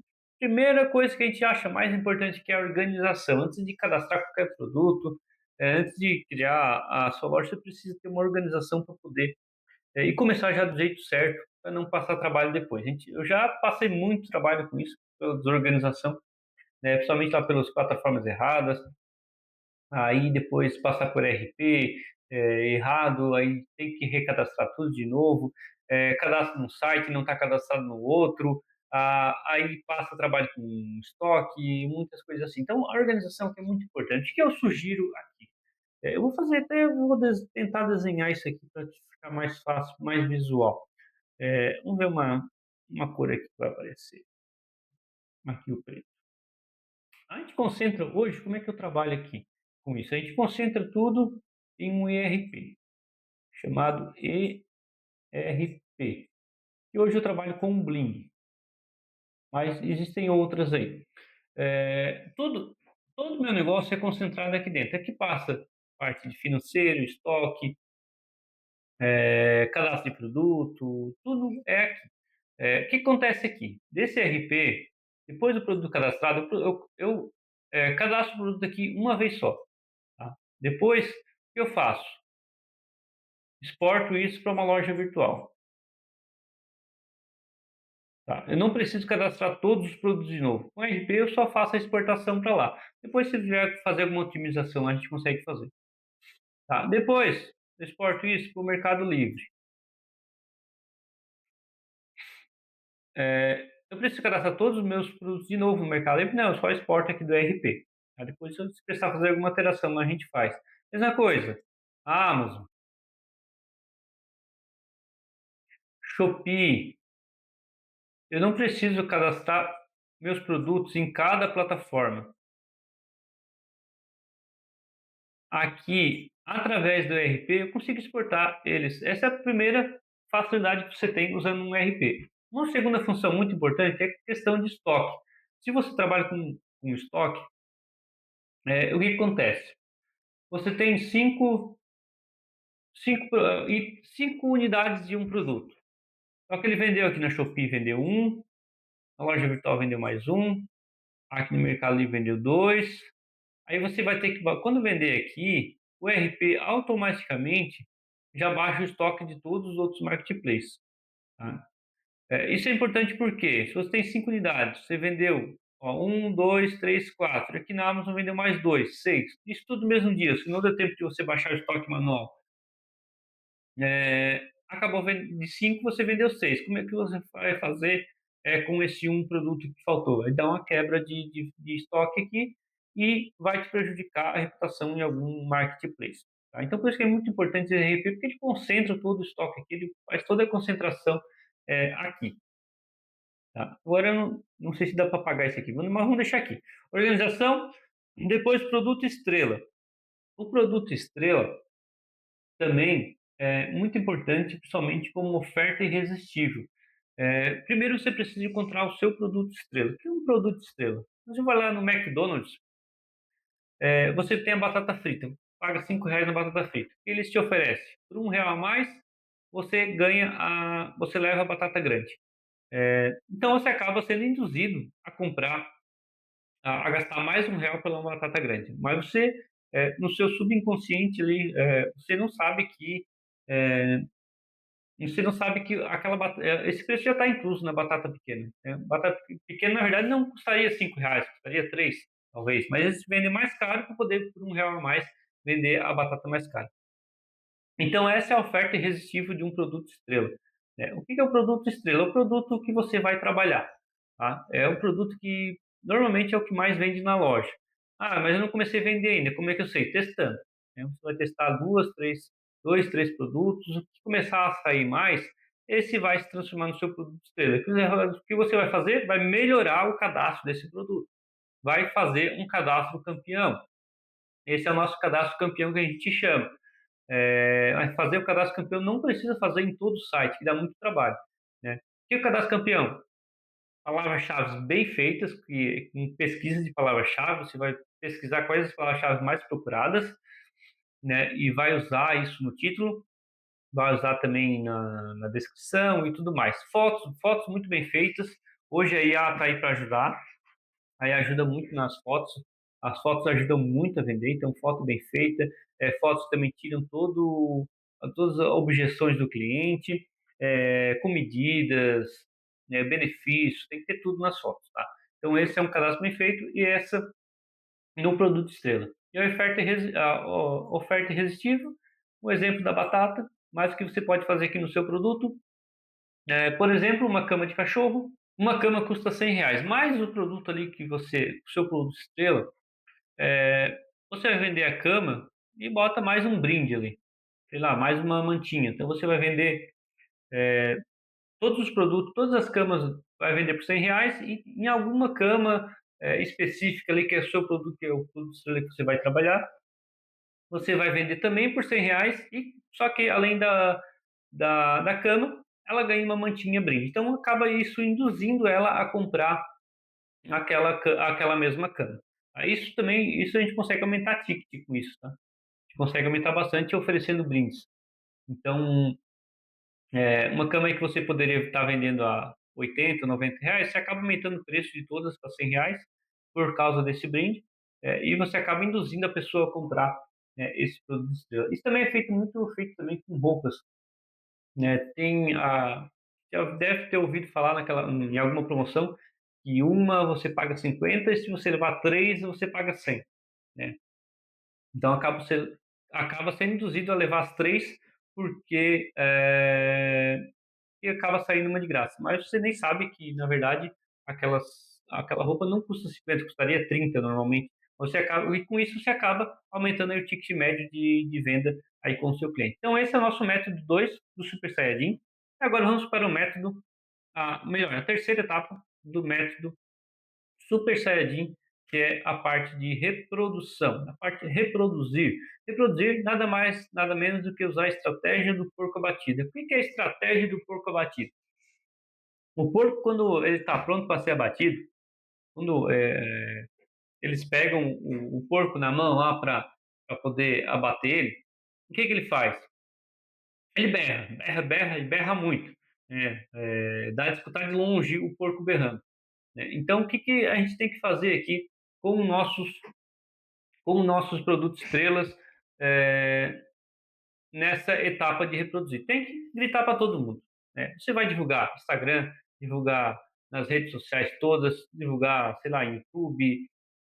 Speaker 2: primeira coisa que a gente acha mais importante que é a organização. Antes de cadastrar qualquer produto, antes de criar a sua loja, você precisa ter uma organização para poder e começar já do jeito certo, para não passar trabalho depois. Eu já passei muito trabalho com isso, pela desorganização, né, principalmente lá pelas plataformas erradas, aí depois passar por RP errado, aí tem que recadastrar tudo de novo, cadastra num site, não está cadastrado no outro, aí passa trabalho com estoque, muitas coisas assim. Então, a organização que é muito importante. O que eu sugiro aqui? Eu vou fazer até, tentar desenhar isso aqui para ficar mais fácil, mais visual. Vamos ver uma cor aqui que vai aparecer. Aqui o preto. A gente concentra hoje, como é que eu trabalho aqui com isso? A gente concentra tudo em um ERP, chamado ERP. E hoje eu trabalho com um Bling, mas existem outras aí. Todo o meu negócio é concentrado aqui dentro. Aqui passa parte de financeiro, estoque, cadastro de produto, tudo é aqui. O que acontece aqui? Desse ERP, depois do produto cadastrado, eu cadastro o produto aqui uma vez só. Tá? Depois, o que eu faço? Exporto isso para uma loja virtual. Tá? Eu não preciso cadastrar todos os produtos de novo. Com o RP eu só faço a exportação para lá. Depois, se tiver fazer alguma otimização, a gente consegue fazer. Tá? Depois, eu exporto isso para o Mercado Livre. Eu preciso cadastrar todos os meus produtos de novo no Mercado Livre? Não, eu só exporto aqui do RP. Tá? Depois, se eu precisar fazer alguma alteração, a gente faz. Mesma coisa, a Amazon, Shopee. Eu não preciso cadastrar meus produtos em cada plataforma. Aqui, através do ERP, eu consigo exportar eles. Essa é a primeira facilidade que você tem usando um ERP. Uma segunda função muito importante é a questão de estoque. Se você trabalha com estoque, o que acontece? Você tem cinco unidades de um produto. Só que ele vendeu aqui na Shopee, vendeu um, na loja virtual vendeu mais um, aqui no Mercado Livre vendeu dois. Aí você vai ter que, quando vender aqui, o RP automaticamente já baixa o estoque de todos os outros marketplaces. Tá? Isso é importante porque se você tem 5 unidades, você vendeu um, dois, três, quatro. Aqui na Amazon vendeu mais dois, seis. Isso tudo no mesmo dia, se não deu tempo de você baixar o estoque manual. Acabou de 5, você vendeu 6. Como é que você vai fazer com esse um produto que faltou? Aí dá uma quebra de estoque aqui e vai te prejudicar a reputação em algum marketplace. Tá? Então, por isso que é muito importante o RP, porque ele concentra todo o estoque aqui, ele faz toda a concentração aqui. Tá? Agora, eu não sei se dá para apagar isso aqui, mas vamos deixar aqui. Organização, depois produto estrela. O produto estrela também é muito importante, principalmente como oferta irresistível. Primeiro você precisa encontrar o seu produto estrela. O que é um produto estrela? Você vai lá no McDonald's, você tem a batata frita, paga R$ 5 na batata frita. O que eles te oferecem? Por R$ 1 a mais, você leva a batata grande. Então você acaba sendo induzido a comprar, a gastar mais R$ 1 pela batata grande. Mas você, no seu subconsciente ali, é, você não sabe que esse preço já está incluso na batata pequena. Né? Batata pequena, na verdade, não custaria R$ 5, custaria 3, talvez. Mas eles vendem mais caro para poder, por R$ 1 a mais, vender a batata mais cara. Então, essa é a oferta irresistível de um produto estrela. Né? O que é o produto estrela? É o produto que você vai trabalhar. Tá? É um produto que normalmente é o que mais vende na loja. Ah, mas eu não comecei a vender ainda. Como é que eu sei? Testando. Né? Você vai testar dois, três produtos. O que começar a sair mais, esse vai se transformar no seu produto estrela. O que você vai fazer? Vai melhorar o cadastro desse produto. Vai fazer um cadastro campeão. Esse é o nosso cadastro campeão que a gente chama. Fazer o cadastro campeão não precisa fazer em todo o site, que dá muito trabalho. Né? O que é o cadastro campeão? Palavras-chave bem feitas, com pesquisa de palavras-chave, você vai pesquisar quais as palavras-chave mais procuradas, né? E vai usar isso no título, vai usar também na descrição e tudo mais. Fotos muito bem feitas. Hoje a IA está aí para ajudar, aí ajuda muito nas fotos. As fotos ajudam muito a vender, então foto bem feita. Fotos também tiram todo todas as objeções do cliente, com medidas, benefícios, tem que ter tudo nas fotos, tá? Então esse é um cadastro bem feito e essa no produto estrela. E a oferta irresistível, o exemplo da batata, mas o que você pode fazer aqui no seu produto, por exemplo, uma cama de cachorro, uma cama custa R$ 100, mais o produto ali que o seu produto estrela, é, você vai vender a cama e bota mais um brinde ali, sei lá, mais uma mantinha. Então você vai vender todos os produtos, todas as camas vai vender por R$ 100 e em alguma cama específica ali que é o seu produto, que é o produto estrela que você vai trabalhar, você vai vender também por R$ 100 e só que além da cama, ela ganha uma mantinha brinde. Então acaba isso induzindo ela a comprar aquela mesma cama. Isso também, isso a gente consegue aumentar ticket com isso, tá? A gente consegue aumentar bastante oferecendo brindes. Então, uma cama aí que você poderia estar vendendo a R$ 80, R$ 90, você acaba aumentando o preço de todas para R$ 100 por causa desse brinde, e você acaba induzindo a pessoa a comprar esse produto estrela. Isso também é muito feito também com roupas, né? Já deve ter ouvido falar em alguma promoção que uma você paga 50 e se você levar três você paga 100, né? Então acaba sendo induzido a levar as três porque e acaba saindo uma de graça. Mas você nem sabe que, na verdade, aquela roupa não custa 50, custaria 30 normalmente. E com isso você acaba aumentando aí o ticket médio de venda aí com o seu cliente. Então esse é o nosso método 2 do Super Saiyajin. Agora vamos para o método, a terceira etapa do método Super Saiyajin, que é a parte de reprodução, a parte de reproduzir. Reproduzir nada mais, nada menos do que usar a estratégia do porco abatido. O que é a estratégia do porco abatido? O porco, quando ele está pronto para ser abatido, quando eles pegam o porco na mão lá para poder abater ele, o que ele faz? Ele berra e berra muito. Dá de escutar de longe o porco berrando, né? Então, o que a gente tem que fazer aqui com nossos produtos estrelas é, nessa etapa de reproduzir? Tem que gritar para todo mundo, né? Você vai divulgar no Instagram, divulgar nas redes sociais todas, divulgar, sei lá, YouTube,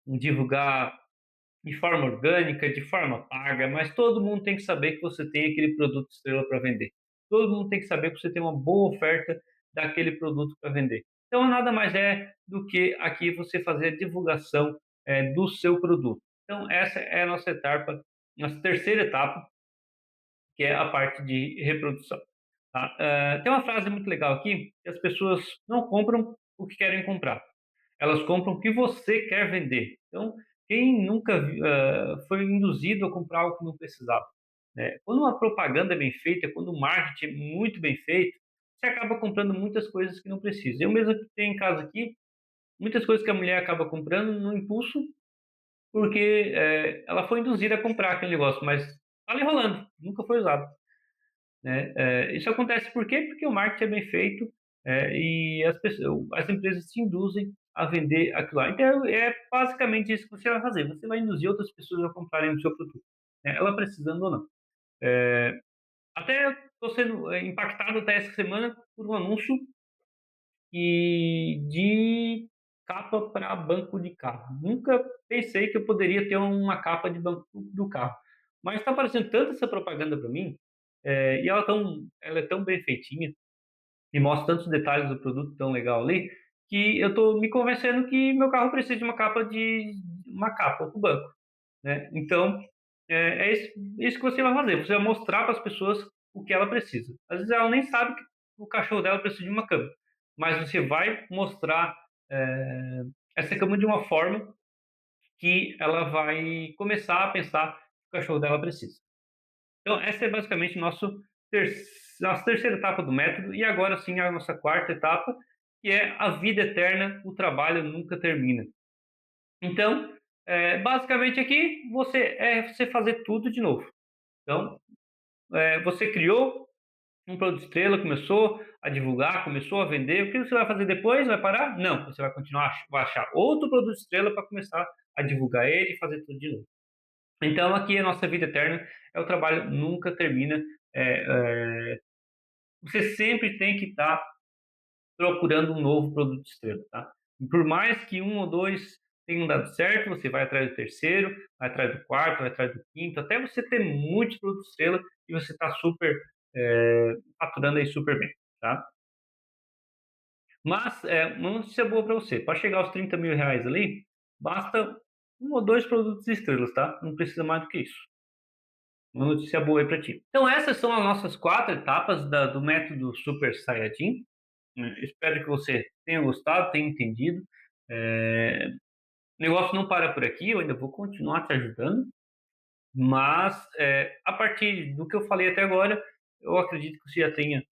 Speaker 2: divulgar de forma orgânica, de forma paga, mas todo mundo tem que saber que você tem aquele produto estrela para vender. Todo mundo tem que saber que você tem uma boa oferta daquele produto para vender. Então, nada mais é do que aqui você fazer a divulgação do seu produto. Então, essa é a nossa terceira etapa, que é a parte de reprodução. Tá? Tem uma frase muito legal aqui, que as pessoas não compram o que querem comprar, elas compram o que você quer vender. Então, quem nunca foi induzido a comprar algo que não precisava, né? Quando uma propaganda é bem feita, quando o marketing é muito bem feito, você acaba comprando muitas coisas que não precisa. Eu mesmo tenho em casa aqui, muitas coisas que a mulher acaba comprando no impulso, porque ela foi induzida a comprar aquele negócio, mas está ali rolando, nunca foi usado, né? Isso acontece por quê? Porque o marketing é bem feito e as empresas se induzem a vender aquilo lá. Então, é basicamente isso que você vai fazer. Você vai induzir outras pessoas a comprarem o seu produto, né? Ela precisando ou não. Até estou sendo impactado até essa semana por um anúncio de capa para banco de carro. Nunca pensei que eu poderia ter uma capa de banco do carro. Mas está aparecendo tanto essa propaganda para mim, e ela é tão bem feitinha, e mostra tantos detalhes do produto tão legal ali, que eu estou me convencendo que meu carro precisa de uma capa para o banco, né? Então, é isso que você vai fazer. Você vai mostrar para as pessoas o que ela precisa. Às vezes ela nem sabe que o cachorro dela precisa de uma cama, mas você vai mostrar essa cama de uma forma que ela vai começar a pensar que o cachorro dela precisa. Então, essa é basicamente nossa terceira etapa do método, e agora sim a nossa quarta etapa, que é a vida eterna, o trabalho nunca termina. Então, basicamente aqui, você fazer tudo de novo. Então, você criou um produto estrela, começou a divulgar, começou a vender, o que você vai fazer depois? Vai parar? Não, você vai continuar a achar outro produto estrela para começar a divulgar ele e fazer tudo de novo. Então, aqui a nossa vida eterna é o trabalho nunca termina, é, é, você sempre tem que estar procurando um novo produto estrela, tá? E por mais que um ou dois tenham dado certo, você vai atrás do terceiro, vai atrás do quarto, vai atrás do quinto, até você ter muitos produtos estrela e você está super faturando aí super bem, tá? Mas uma notícia boa para você, para chegar aos 30 mil reais ali, basta um ou dois produtos estrelas, tá? Não precisa mais do que isso. Uma notícia boa aí para ti. Então essas são as nossas 4 etapas do método Super Saiyajin. Espero que você tenha gostado, tenha entendido. O negócio não para por aqui, eu ainda vou continuar te ajudando, mas a partir do que eu falei até agora, eu acredito que você já tenha,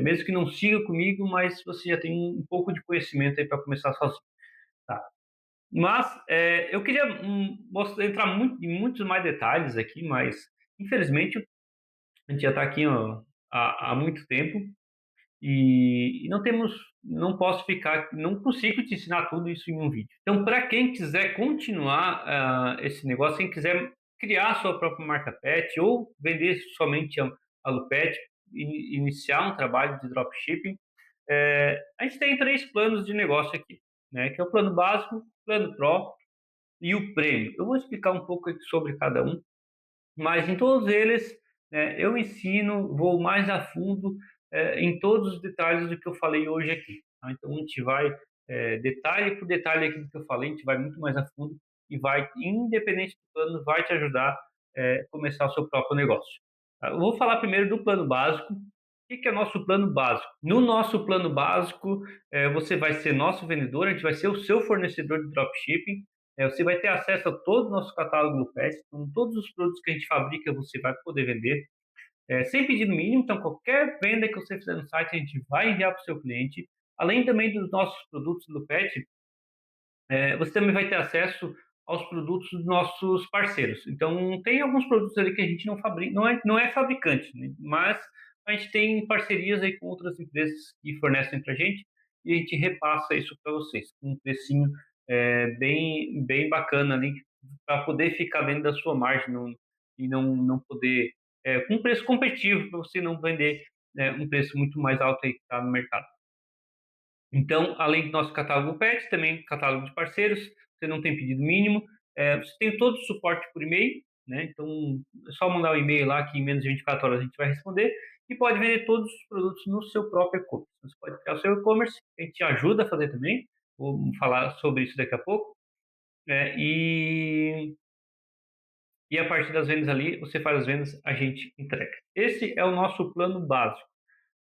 Speaker 2: mesmo que não siga comigo, mas você já tem um pouco de conhecimento aí para começar sozinho. Tá? Mas eu queria entrar em muitos mais detalhes aqui, mas infelizmente a gente já está aqui ó, há muito tempo. E não posso ficar, não consigo te ensinar tudo isso em um vídeo. Então, para quem quiser continuar esse negócio, quem quiser criar a sua própria marca pet ou vender somente a Lupet, iniciar um trabalho de dropshipping, a gente tem 3 planos de negócio aqui, né? Que é o plano básico, o plano Pro e o prêmio. Eu vou explicar um pouco aqui sobre cada um, mas em todos eles, eu ensino, vou mais a fundo em todos os detalhes do que eu falei hoje aqui. Tá? Então, a gente vai detalhe por detalhe aqui do que eu falei, a gente vai muito mais a fundo e vai, independente do plano, vai te ajudar a começar o seu próprio negócio. Tá? Eu vou falar primeiro do plano básico. O que é o nosso plano básico? No nosso plano básico, você vai ser nosso vendedor, a gente vai ser o seu fornecedor de dropshipping. Você vai ter acesso a todo o nosso catálogo do PET, então todos os produtos que a gente fabrica você vai poder vender, sem pedido mínimo, então qualquer venda que você fizer no site a gente vai enviar para o seu cliente. Além também dos nossos produtos do PET, você também vai ter acesso aos produtos dos nossos parceiros. Então, tem alguns produtos ali que a gente não fabrica, não é fabricante, né? Mas a gente tem parcerias aí com outras empresas que fornecem para a gente e a gente repassa isso para vocês com um precinho bem bacana ali para poder ficar dentro da sua margem e não poder com um preço competitivo para você não vender um preço muito mais alto aí que está no mercado. Então, além do nosso catálogo PET, também catálogo de parceiros, você não tem pedido mínimo, você tem todo o suporte por e-mail, né? Então, é só mandar um e-mail lá que em menos de 24 horas a gente vai responder e pode vender todos os produtos no seu próprio e-commerce. Você pode criar o seu e-commerce, a gente te ajuda a fazer também, vou falar sobre isso daqui a pouco, né? E a partir das vendas ali, você faz as vendas, a gente entrega. Esse é o nosso plano básico,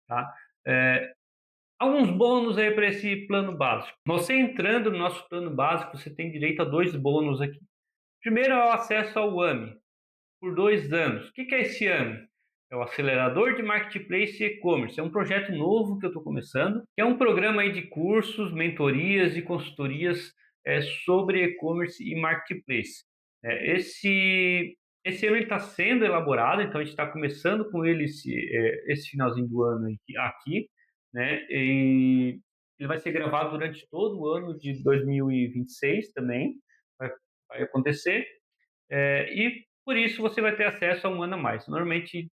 Speaker 2: tá? É, Alguns bônus aí para esse plano básico. Você entrando no nosso plano básico, você tem direito a 2 bônus aqui. Primeiro é o acesso ao AMI por 2 anos. O que é esse AMI? É o Acelerador de Marketplace e E-Commerce. É um projeto novo que eu estou começando, que é um programa aí de cursos, mentorias e consultorias sobre e-commerce e marketplace. Esse ano ele está sendo elaborado, então a gente está começando com ele esse finalzinho do ano aqui, né? E ele vai ser gravado durante todo o ano de 2026 também, vai acontecer. E por isso você vai ter acesso a um ano a mais. Normalmente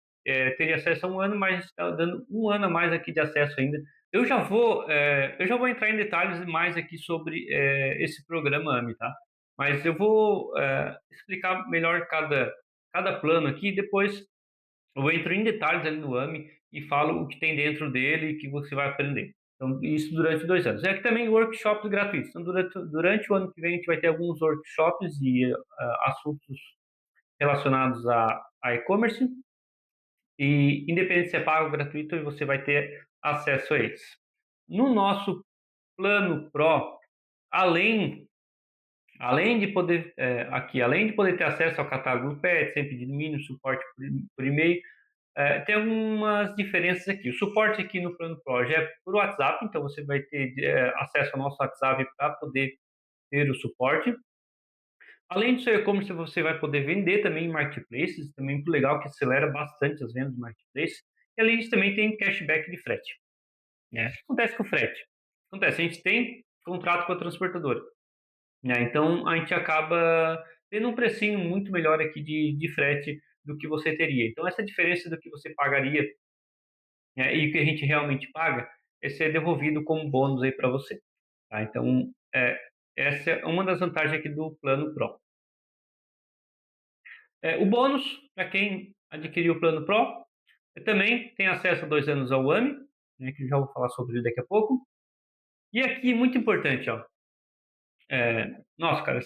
Speaker 2: teria acesso a um ano, mas está dando um ano a mais aqui de acesso ainda. Eu já vou entrar em detalhes mais aqui sobre esse programa AMI, tá? Mas eu vou explicar melhor cada plano aqui. Depois eu entro em detalhes ali no AMI e falo o que tem dentro dele e que você vai aprender. Então, isso durante 2 anos. É que também workshops gratuitos. Então, durante o ano que vem, a gente vai ter alguns workshops e assuntos relacionados a e-commerce e independente se é pago ou gratuito, você vai ter acesso a eles. No nosso plano Pro, além além de poder além de poder ter acesso ao catálogo PET, sem pedido mínimo, suporte por e-mail, tem algumas diferenças aqui. O suporte aqui no plano Pro já é por WhatsApp, então você vai ter acesso ao nosso WhatsApp para poder ter o suporte. Além do seu e-commerce, você vai poder vender também em marketplaces, também muito legal, que acelera bastante as vendas de marketplace. E além disso, também tem cashback de frete. Né? O que acontece com o frete? Acontece, a gente tem contrato com a transportadora. Né? Então, a gente acaba tendo um precinho muito melhor aqui de frete do que você teria. Então, essa diferença do que você pagaria, e o que a gente realmente paga, esse é devolvido como bônus aí para você. Tá? Então, essa é uma das vantagens aqui do plano Pro. O bônus, para quem adquiriu o plano Pro, também tem acesso a 2 anos ao AMI, né, que eu já vou falar sobre ele daqui a pouco. E aqui, muito importante, ó, nossa, cara,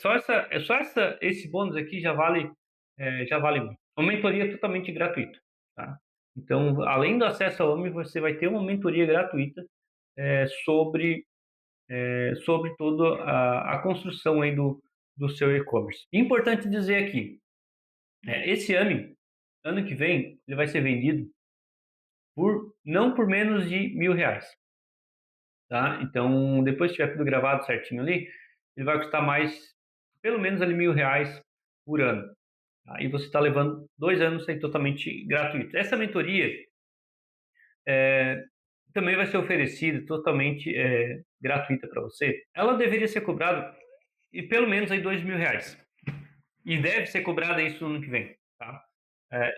Speaker 2: esse bônus aqui já vale muito. Uma mentoria totalmente gratuita, tá? Então, além do acesso ao AMI, você vai ter uma mentoria gratuita sobre sobre toda a construção aí do seu e-commerce. Importante dizer aqui, esse ano que vem, ele vai ser vendido não por menos de R$ 1.000, tá? Então, depois que tiver tudo gravado certinho ali, ele vai custar mais, pelo menos ali R$ 1.000 por ano. Tá? E você está levando 2 anos aí totalmente gratuito. Essa mentoria é, também vai ser oferecida totalmente gratuita para você. Ela deveria ser cobrada e pelo menos aí R$ 2.000. E deve ser cobrada isso no ano que vem, tá?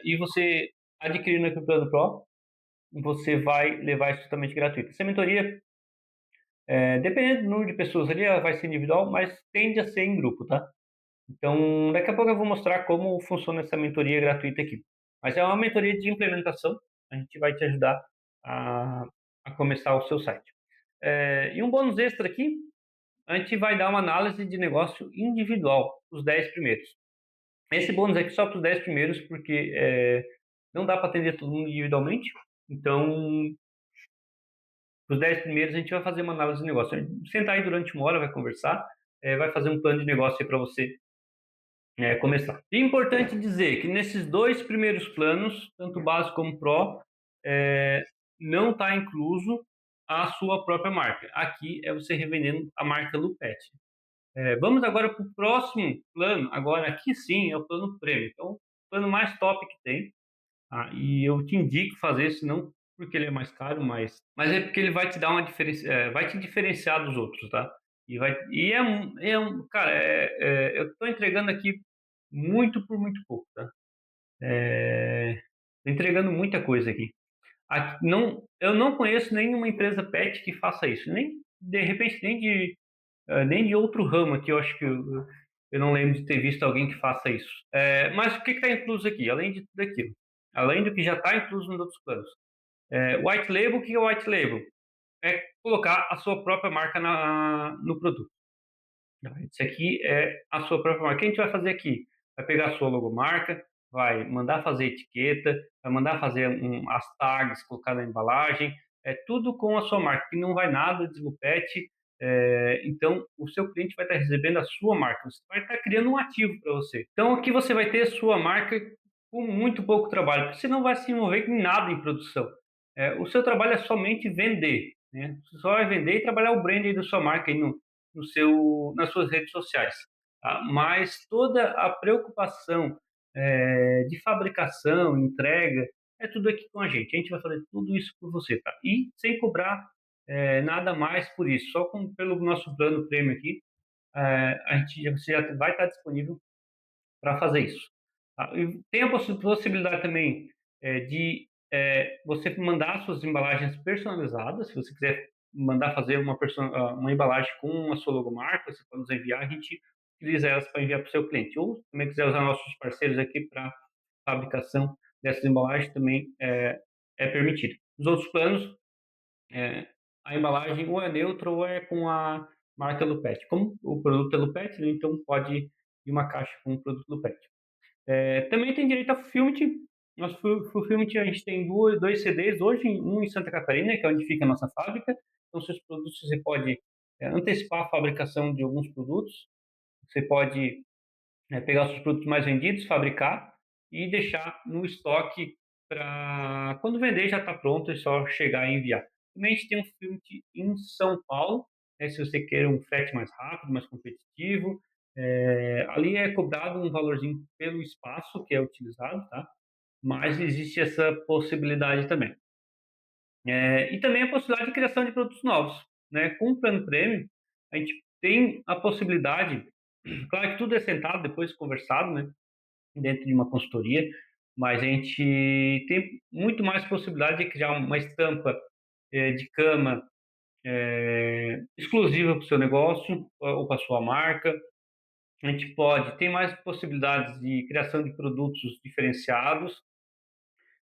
Speaker 2: E você adquirindo aqui o Plano Pro, você vai levar isso totalmente gratuito. Essa mentoria, dependendo do número de pessoas ali, ela vai ser individual, mas tende a ser em grupo, tá? Então, daqui a pouco eu vou mostrar como funciona essa mentoria gratuita aqui. Mas é uma mentoria de implementação, a gente vai te ajudar a, a começar o seu site. E um bônus extra aqui, a gente vai dar uma análise de negócio individual, os 10 primeiros. Esse bônus aqui só para os 10 primeiros, porque não dá para atender todo mundo individualmente. Então, para os 10 primeiros, a gente vai fazer uma análise de negócio. A gente sentar aí durante uma hora, vai conversar, vai fazer um plano de negócio aí para você começar. E é importante dizer que nesses 2 primeiros planos, tanto básico como Pro, não está incluso a sua própria marca. Aqui é você revendendo a marca Lupet. Vamos agora para o próximo plano. Agora, aqui sim, é o plano Premium. Então, o plano mais top que tem. Tá? E eu te indico fazer isso, não porque ele é mais caro, mas é porque ele vai te dar uma diferença, vai te diferenciar dos outros, tá? Cara, eu estou entregando aqui muito por muito pouco, tá? Tô entregando muita coisa aqui. Eu não conheço nenhuma empresa pet que faça isso, nem de repente nem de outro ramo aqui. Eu acho que eu não lembro de ter visto alguém que faça isso. Mas o que está incluso aqui, além de tudo aquilo? Além do que já está incluso nos outros planos. White Label, o que é White Label? É colocar a sua própria marca no produto. Isso aqui é a sua própria marca. O que a gente vai fazer aqui? Vai pegar a sua logomarca, vai mandar fazer etiqueta, vai mandar fazer as tags, colocar na embalagem, tudo com a sua marca, que não vai nada de Lupet. Então, o seu cliente vai estar recebendo a sua marca, você vai estar criando um ativo para você. Então, aqui você vai ter a sua marca com muito pouco trabalho, porque você não vai se envolver em nada em produção. O seu trabalho é somente vender, né? Você só vai vender e trabalhar o branding da sua marca aí nas suas redes sociais. Tá? Mas toda a preocupação de fabricação, entrega, é tudo aqui com a gente. A gente vai fazer tudo isso por você, tá? E sem cobrar nada mais por isso, só pelo nosso plano Premium aqui, você já vai estar disponível para fazer isso. Tá? E tem a possibilidade também de você mandar suas embalagens personalizadas. Se você quiser mandar fazer uma embalagem com a sua logomarca, você pode nos enviar, a gente utiliza elas para enviar para o seu cliente. Ou também quiser usar nossos parceiros aqui para fabricação dessas embalagens, também é permitido. Os outros planos, a embalagem ou é neutra ou é com a marca Lupet. Como o produto é Lupet, né, então pode ir uma caixa com o produto Lupet. Também tem direito a Fulfillment. Nosso Fulfillment, a gente tem dois CDs hoje, um em Santa Catarina, que é onde fica a nossa fábrica. Então, seus produtos, você pode antecipar a fabricação de alguns produtos. Você pode pegar os seus produtos mais vendidos, fabricar e deixar no estoque para quando vender já está pronto, é só chegar e enviar. Também a gente tem um Fulfillment em São Paulo, se você quer um frete mais rápido, mais competitivo. Ali é cobrado um valorzinho pelo espaço que é utilizado, tá? Mas existe essa possibilidade também. E também a possibilidade de criação de produtos novos, né? Com o plano Premium, a gente tem a possibilidade, claro que tudo é sentado, depois conversado, né? Dentro de uma consultoria, mas a gente tem muito mais possibilidade de criar uma estampa de cama exclusiva para o seu negócio ou para a sua marca. A gente pode ter mais possibilidades de criação de produtos diferenciados.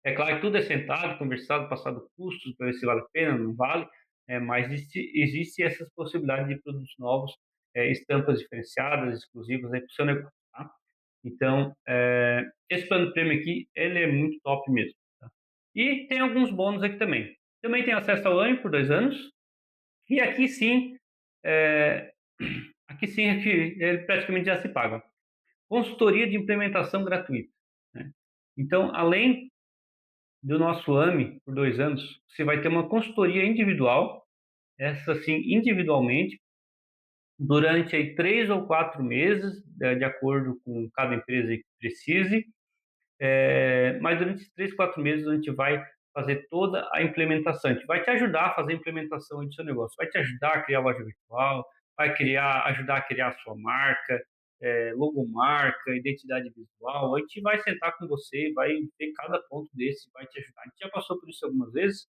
Speaker 2: É claro que tudo é sentado, conversado, passado custos para ver se vale a pena, não vale, mas existe essas possibilidades de produtos novos, estampas diferenciadas, exclusivas aí para o seu negócio, tá? Então, esse plano prêmio aqui, ele é muito top mesmo, tá? E tem alguns bônus aqui também. Também tem acesso ao ANI por 2 anos, e eh, aqui sim é que ele praticamente já se paga. Consultoria de implementação gratuita, né? Então, além do nosso AMI por 2 anos, você vai ter uma consultoria individual, essa sim, individualmente, durante aí 3 ou 4 meses, de acordo com cada empresa que precise, mas durante esses 3, 4 meses a gente vai fazer toda a implementação. A gente vai te ajudar a fazer a implementação do seu negócio, vai te ajudar a criar loja virtual, ajudar a criar a sua marca, logomarca, identidade visual. A gente vai sentar com você, vai ver cada ponto desse, vai te ajudar. A gente já passou por isso algumas vezes,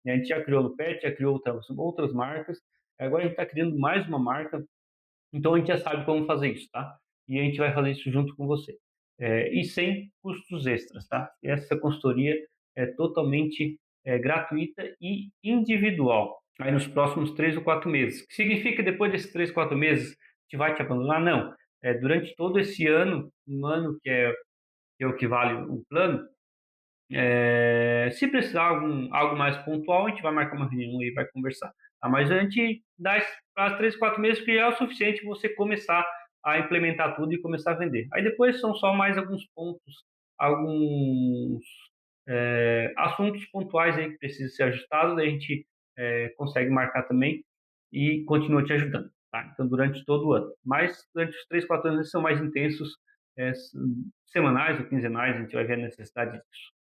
Speaker 2: né? A gente já criou o Pet, já criou outras marcas, agora a gente está criando mais uma marca, então a gente já sabe como fazer isso, tá? E a gente vai fazer isso junto com você. E sem custos extras, tá? Essa consultoria é totalmente gratuita e individual. Aí nos próximos 3 ou 4 meses. O que significa que depois desses 3, 4 meses a gente vai te abandonar? Não. Durante todo esse ano, um ano que é o que vale o plano, se precisar algo mais pontual, a gente vai marcar uma reunião e vai conversar. Tá? Mas a gente dá esse prazo 3, 4 meses, que já é o suficiente para você começar a implementar tudo e começar a vender. Aí depois são só mais alguns pontos, alguns assuntos pontuais aí que precisam ser ajustados, a gente consegue marcar também e continua te ajudando. Tá? Então, durante todo o ano. Mas durante os 3, 4 anos eles são mais intensos, é, semanais ou quinzenais, a gente vai ver a necessidade disso.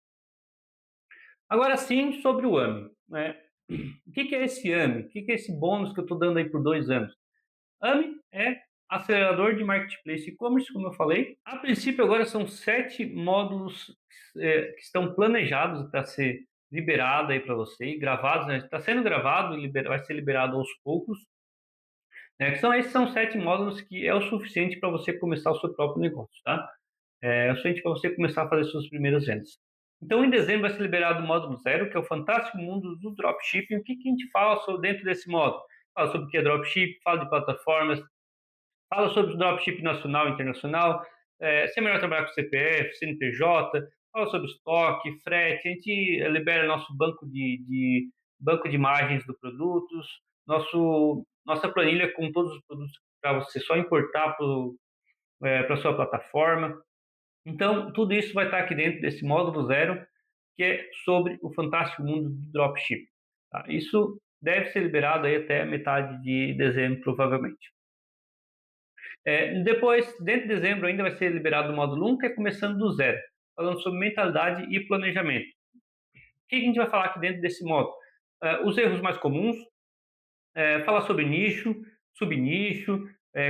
Speaker 2: Agora sim, sobre o AMI, né? O que é esse AMI? O que é esse bônus que eu estou dando aí por 2 anos? AMI é acelerador de marketplace e-commerce, como eu falei. A princípio, agora são 7 módulos que estão planejados para ser liberado aí para você, gravados, né? Está sendo gravado e vai ser liberado aos poucos. Né? Esses são 7 módulos que é o suficiente para você começar o seu próprio negócio, tá? É o suficiente para você começar a fazer suas primeiras vendas. Então, em dezembro vai ser liberado o módulo 0, que é o fantástico mundo do dropshipping. O que a gente fala sobre dentro desse módulo? Fala sobre o que é dropshipping, fala de plataformas, fala sobre dropshipping nacional e internacional, se é melhor trabalhar com CPF, CNPJ, fala sobre estoque, frete. A gente libera nosso banco de imagens dos produtos, nossa planilha com todos os produtos para você só importar para a sua plataforma. Então, tudo isso vai estar aqui dentro desse módulo 0, que é sobre o fantástico mundo do dropshipping. Tá? Isso deve ser liberado aí até metade de dezembro, provavelmente. Depois, dentro de dezembro, ainda vai ser liberado o módulo 1, que é começando do 0, falando sobre mentalidade e planejamento. O que a gente vai falar aqui dentro desse módulo? Os erros mais comuns, falar sobre nicho, subnicho,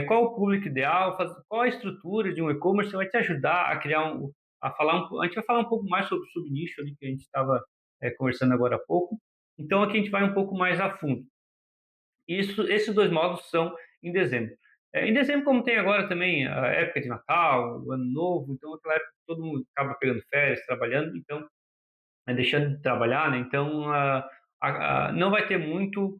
Speaker 2: qual o público ideal, qual a estrutura de um e-commerce, vai te ajudar a criar a gente vai falar um pouco mais sobre o subnicho ali que a gente estava conversando agora há pouco. Então aqui a gente vai um pouco mais a fundo. Esses 2 módulos são em dezembro. Em dezembro, como tem agora também a época de Natal, o Ano Novo, então aquela época todo mundo acaba pegando férias, trabalhando, então deixando de trabalhar, né? Então não vai ter muito,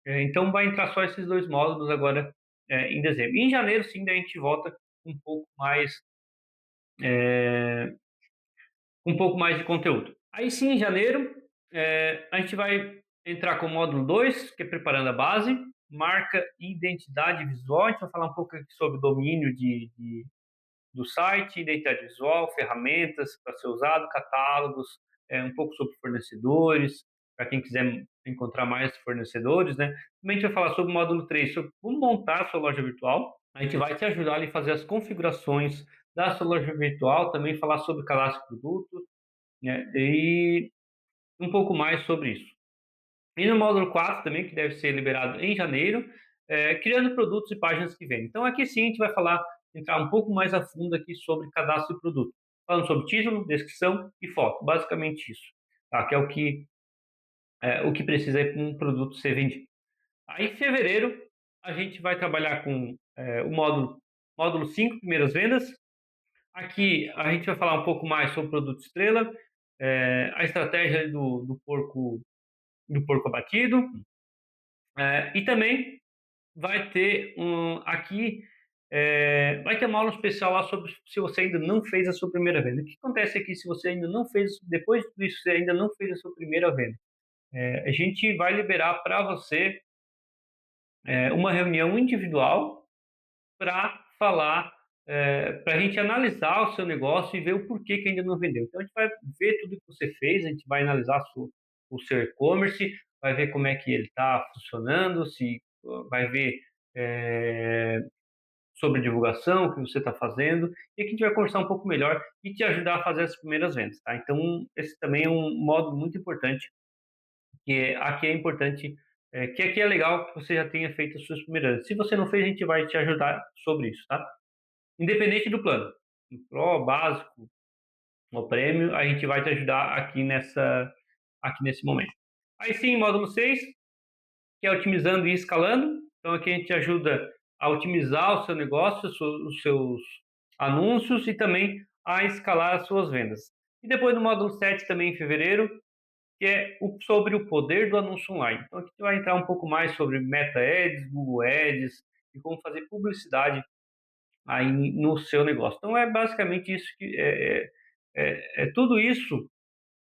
Speaker 2: então vai entrar só esses 2 módulos agora em dezembro. E em janeiro, sim, daí a gente volta um pouco mais, é, um pouco mais de conteúdo. Aí sim, em janeiro, a gente vai entrar com o módulo 2, que é preparando a base, marca e identidade visual. A gente vai falar um pouco aqui sobre domínio do site, identidade visual, ferramentas para ser usado, catálogos, um pouco sobre fornecedores, para quem quiser encontrar mais fornecedores, né? Também a gente vai falar sobre o módulo 3, sobre como montar a sua loja virtual. A gente vai te ajudar ali a fazer as configurações da sua loja virtual, também falar sobre cadastro de produto, né? E um pouco mais sobre isso. E no módulo 4 também, que deve ser liberado em janeiro, criando produtos e páginas que vendem. Então aqui sim a gente vai entrar um pouco mais a fundo aqui sobre cadastro de produto. falando sobre título, descrição e foto, basicamente isso, tá? Que é o que precisa para um produto ser vendido. Aí, em fevereiro, a gente vai trabalhar com o módulo 5, primeiras vendas. Aqui a gente vai falar um pouco mais sobre o produto estrela, a estratégia do porco abatido, e também vai ter vai ter uma aula especial lá sobre se você ainda não fez a sua primeira venda. O que acontece aqui se você ainda não fez, depois de tudo isso, você ainda não fez a sua primeira venda? A gente vai liberar para você uma reunião individual para falar, para a gente analisar o seu negócio e ver o porquê que ainda não vendeu. Então a gente vai ver tudo que você fez, a gente vai analisar o seu e-commerce, vai ver como é que ele está funcionando, se vai ver eh, sobre divulgação, o que você está fazendo, e aqui a gente vai conversar um pouco melhor e te ajudar a fazer as primeiras vendas, tá? Então esse também é um modo muito importante, aqui é importante, que aqui é legal que você já tenha feito as suas primeiras vendas. Se você não fez, a gente vai te ajudar sobre isso, tá? Independente do plano, o Pro, básico, o Prêmio, a gente vai te ajudar aqui nesse momento. Aí sim, módulo 6, que é otimizando e escalando. Então aqui a gente ajuda a otimizar o seu negócio, os seus anúncios e também a escalar as suas vendas. E depois no módulo 7 também em fevereiro, que é sobre o poder do anúncio online. Então aqui a gente vai entrar um pouco mais sobre Meta Ads, Google Ads e como fazer publicidade aí no seu negócio. Então é basicamente isso que tudo isso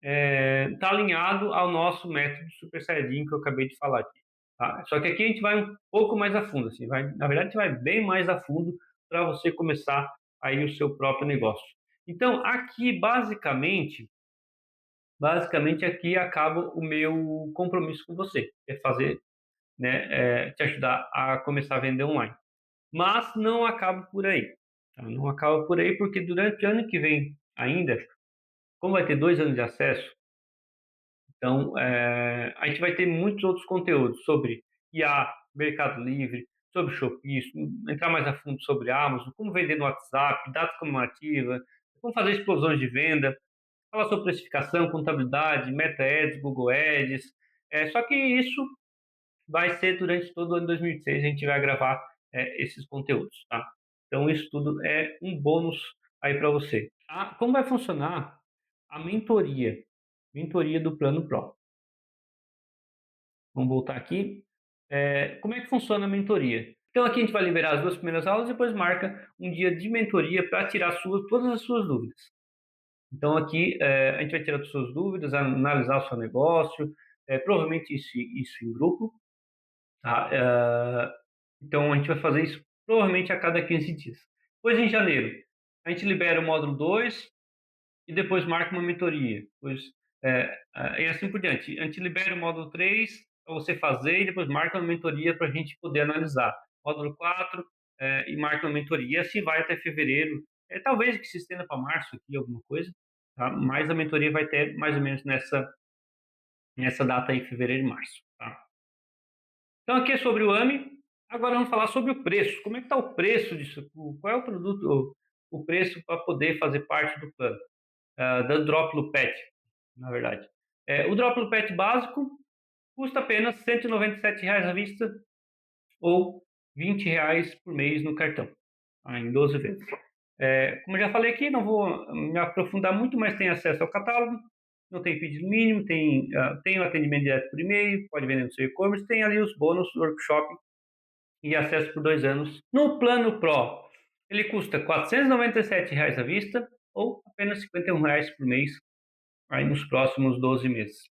Speaker 2: está alinhado ao nosso método Super Saiyajin que eu acabei de falar aqui. Tá? Só que aqui a gente vai um pouco mais a fundo, assim, na verdade a gente vai bem mais a fundo para você começar aí o seu próprio negócio. Então aqui basicamente aqui acaba o meu compromisso com você, é fazer, né, te ajudar a começar a vender online. Mas não acaba por aí. Tá? Não acaba por aí porque durante o ano que vem ainda, como vai ter 2 anos de acesso, então a gente vai ter muitos outros conteúdos sobre IA, Mercado Livre, sobre Shopee, entrar mais a fundo sobre Amazon, como vender no WhatsApp, dados comemorativa, como fazer explosões de venda, falar sobre precificação, contabilidade, Meta Ads, Google Ads. Só que isso vai ser durante todo o ano 2006, a gente vai gravar esses conteúdos, tá? Então isso tudo é um bônus aí para você. Como vai funcionar a mentoria do Plano Pro? Vamos voltar aqui. Como é que funciona a mentoria? Então aqui a gente vai liberar as 2 primeiras aulas e depois marca um dia de mentoria para tirar todas as suas dúvidas. Então aqui a gente vai tirar as suas dúvidas, analisar o seu negócio, provavelmente isso em grupo. Tá? Então a gente vai fazer isso provavelmente a cada 15 dias. Depois em janeiro, a gente libera o módulo 2 e depois marca uma mentoria. Depois, e assim por diante. A gente libera o módulo 3 para você fazer e depois marca uma mentoria para a gente poder analisar. Módulo 4 e marca uma mentoria. E assim vai até fevereiro. Talvez que se estenda para março aqui, alguma coisa. Tá? Mas a mentoria vai ter mais ou menos nessa data aí, fevereiro e março. Tá? Então aqui é sobre o AMI. Agora vamos falar sobre o preço. Como é que está o preço disso? Qual é o produto, o preço para poder fazer parte do plano? Da Droplo Pet, na verdade. O Droplo Pet básico custa apenas R$ 197 à vista ou R$ 20 por mês no cartão, em 12 vezes. Como eu já falei aqui, não vou me aprofundar muito, mas tem acesso ao catálogo, não tem pedido mínimo, tem o atendimento direto por e-mail, pode vender no seu e-commerce, tem ali os bônus do workshop e acesso por 2 anos. No plano Pro, ele custa R$ 497 à vista ou apenas R$ 51 por mês aí nos próximos 12 meses.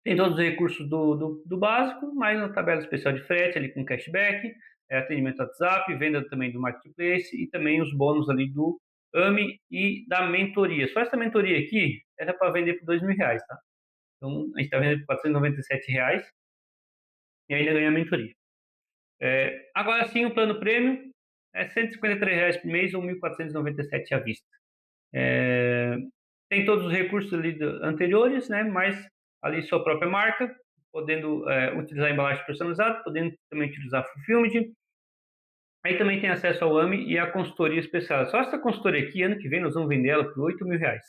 Speaker 2: Tem todos os recursos do básico, mais uma tabela especial de frete ali com cashback, atendimento WhatsApp, venda também do Marketplace e também os bônus ali do AMI e da mentoria. Só essa mentoria aqui era para vender por R$ 2.000, tá? Então a gente está vendendo por R$ 497 e ainda ganha a mentoria. Agora sim, o plano prêmio é R$ 153 por mês ou R$ 1.497 à vista. Tem todos os recursos ali anteriores, né? Mas ali sua própria marca, podendo utilizar embalagem personalizada, podendo também utilizar fulfillment, Aí também tem acesso ao AMI e à consultoria especial. Só essa consultoria aqui, ano que vem, nós vamos vender ela por R$ 8.000.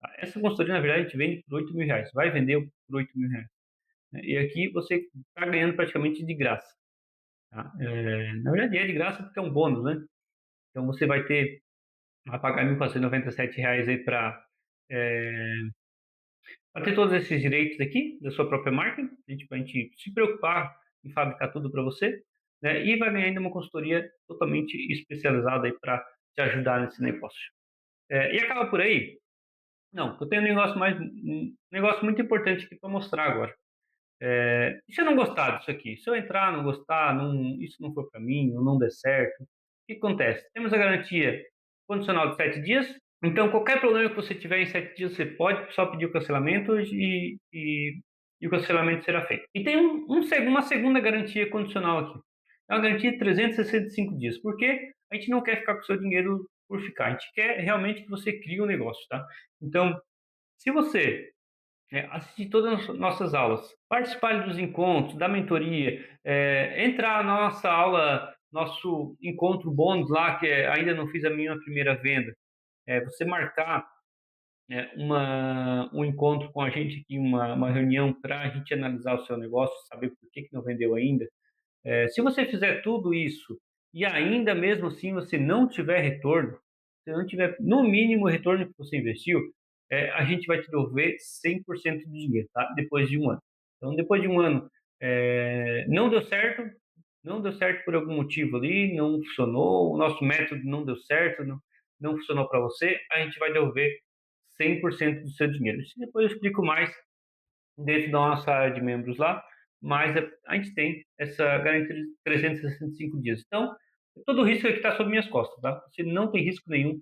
Speaker 2: Tá? Essa consultoria, na verdade, a gente vende por R$ 8.000. Vai vender por R$ 8.000. Né? E aqui você está ganhando praticamente de graça. Tá? Na verdade, é de graça porque é um bônus, né? Então você vai pagar R$ 1.497 aí para ter todos esses direitos aqui da sua própria marca, para a gente se preocupar em fabricar tudo para você, né? E vai ganhar ainda uma consultoria totalmente especializada aí para te ajudar nesse negócio. E acaba por aí? Não, eu tenho um negócio muito importante aqui para mostrar agora. E se eu não gostar disso aqui? Se eu entrar, não gostar, isso não for para mim, ou não der certo, o que acontece? Temos a garantia condicional de 7 dias. Então, qualquer problema que você tiver em 7 dias, você pode só pedir o cancelamento e o cancelamento será feito. E tem uma segunda garantia condicional aqui. É uma garantia de 365 dias. Porque a gente não quer ficar com o seu dinheiro por ficar. A gente quer realmente que você crie um negócio, tá? Então, se você assistir todas as nossas aulas, participar dos encontros, da mentoria, entrar na nossa aula, nosso encontro bônus lá, que ainda não fiz a minha primeira venda, você marcar um encontro com a gente aqui, uma reunião para a gente analisar o seu negócio, saber por que não vendeu ainda. Se você fizer tudo isso e ainda mesmo assim você não tiver retorno, se não tiver no mínimo o retorno que você investiu, a gente vai te devolver 100% do dinheiro, tá? Depois de um ano. Então, depois de um ano, não deu certo, não deu certo por algum motivo ali, não funcionou, o nosso método não deu certo, não funcionou para você, a gente vai devolver 100% do seu dinheiro. Isso depois eu explico mais dentro da nossa área de membros lá, mas a gente tem essa garantia de 365 dias. Então, todo o risco aqui está sobre minhas costas, tá? Você não tem risco nenhum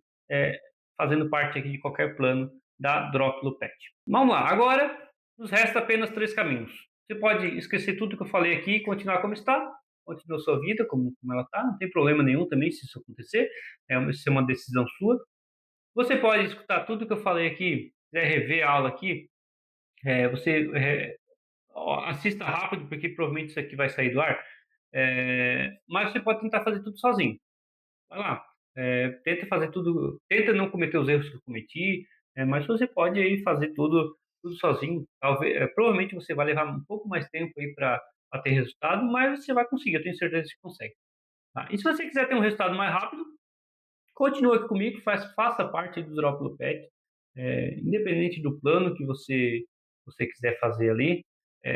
Speaker 2: fazendo parte aqui de qualquer plano da Droplo Pet. Vamos lá, agora nos resta apenas 3 caminhos. Você pode esquecer tudo que eu falei aqui e continuar como está, continua a sua vida como ela está, não tem problema nenhum também se isso acontecer, isso é uma decisão sua. Você pode escutar tudo que eu falei aqui, quiser rever a aula aqui, você assista rápido, porque provavelmente isso aqui vai sair do ar. Mas você pode tentar fazer tudo sozinho. Vai lá, tenta fazer tudo, tenta não cometer os erros que eu cometi, mas você pode aí fazer tudo sozinho. Talvez, provavelmente você vai levar um pouco mais tempo aí para ter resultado, mas você vai conseguir, eu tenho certeza que consegue. Tá? E se você quiser ter um resultado mais rápido, continua aqui comigo, faça parte do Droplo Pet, independente do plano que você quiser fazer ali,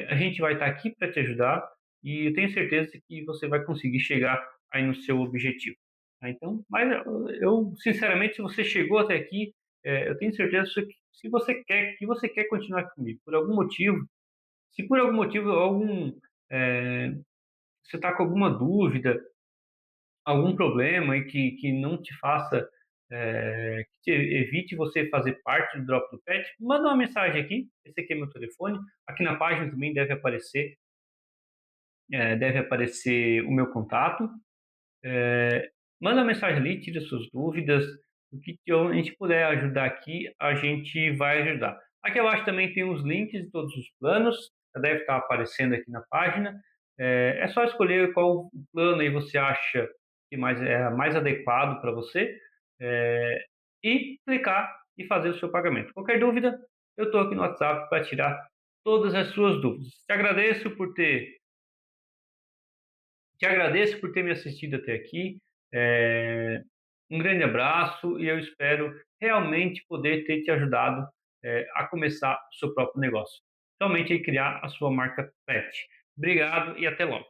Speaker 2: a gente vai estar aqui para te ajudar e eu tenho certeza que você vai conseguir chegar aí no seu objetivo. Tá? Então, mas eu sinceramente, se você chegou até aqui, eu tenho certeza que se você quer continuar comigo, por algum motivo, se por algum motivo é, você está com alguma dúvida, algum problema e que não te faça, que evite você fazer parte do Drop do Pet, manda uma mensagem aqui. Esse aqui é meu telefone. Aqui na página também deve aparecer o meu contato. Manda uma mensagem ali, tira suas dúvidas. O que a gente puder ajudar aqui, a gente vai ajudar. Aqui abaixo também tem os links de todos os planos. Já deve estar aparecendo aqui na página. É só escolher qual plano aí você acha que é mais adequado para você e clicar e fazer o seu pagamento. Qualquer dúvida, eu estou aqui no WhatsApp para tirar todas as suas dúvidas. Te agradeço por ter me assistido até aqui. Um grande abraço e eu espero realmente poder ter te ajudado a começar o seu próprio negócio. Somente criar a sua marca Pet. Obrigado e até logo.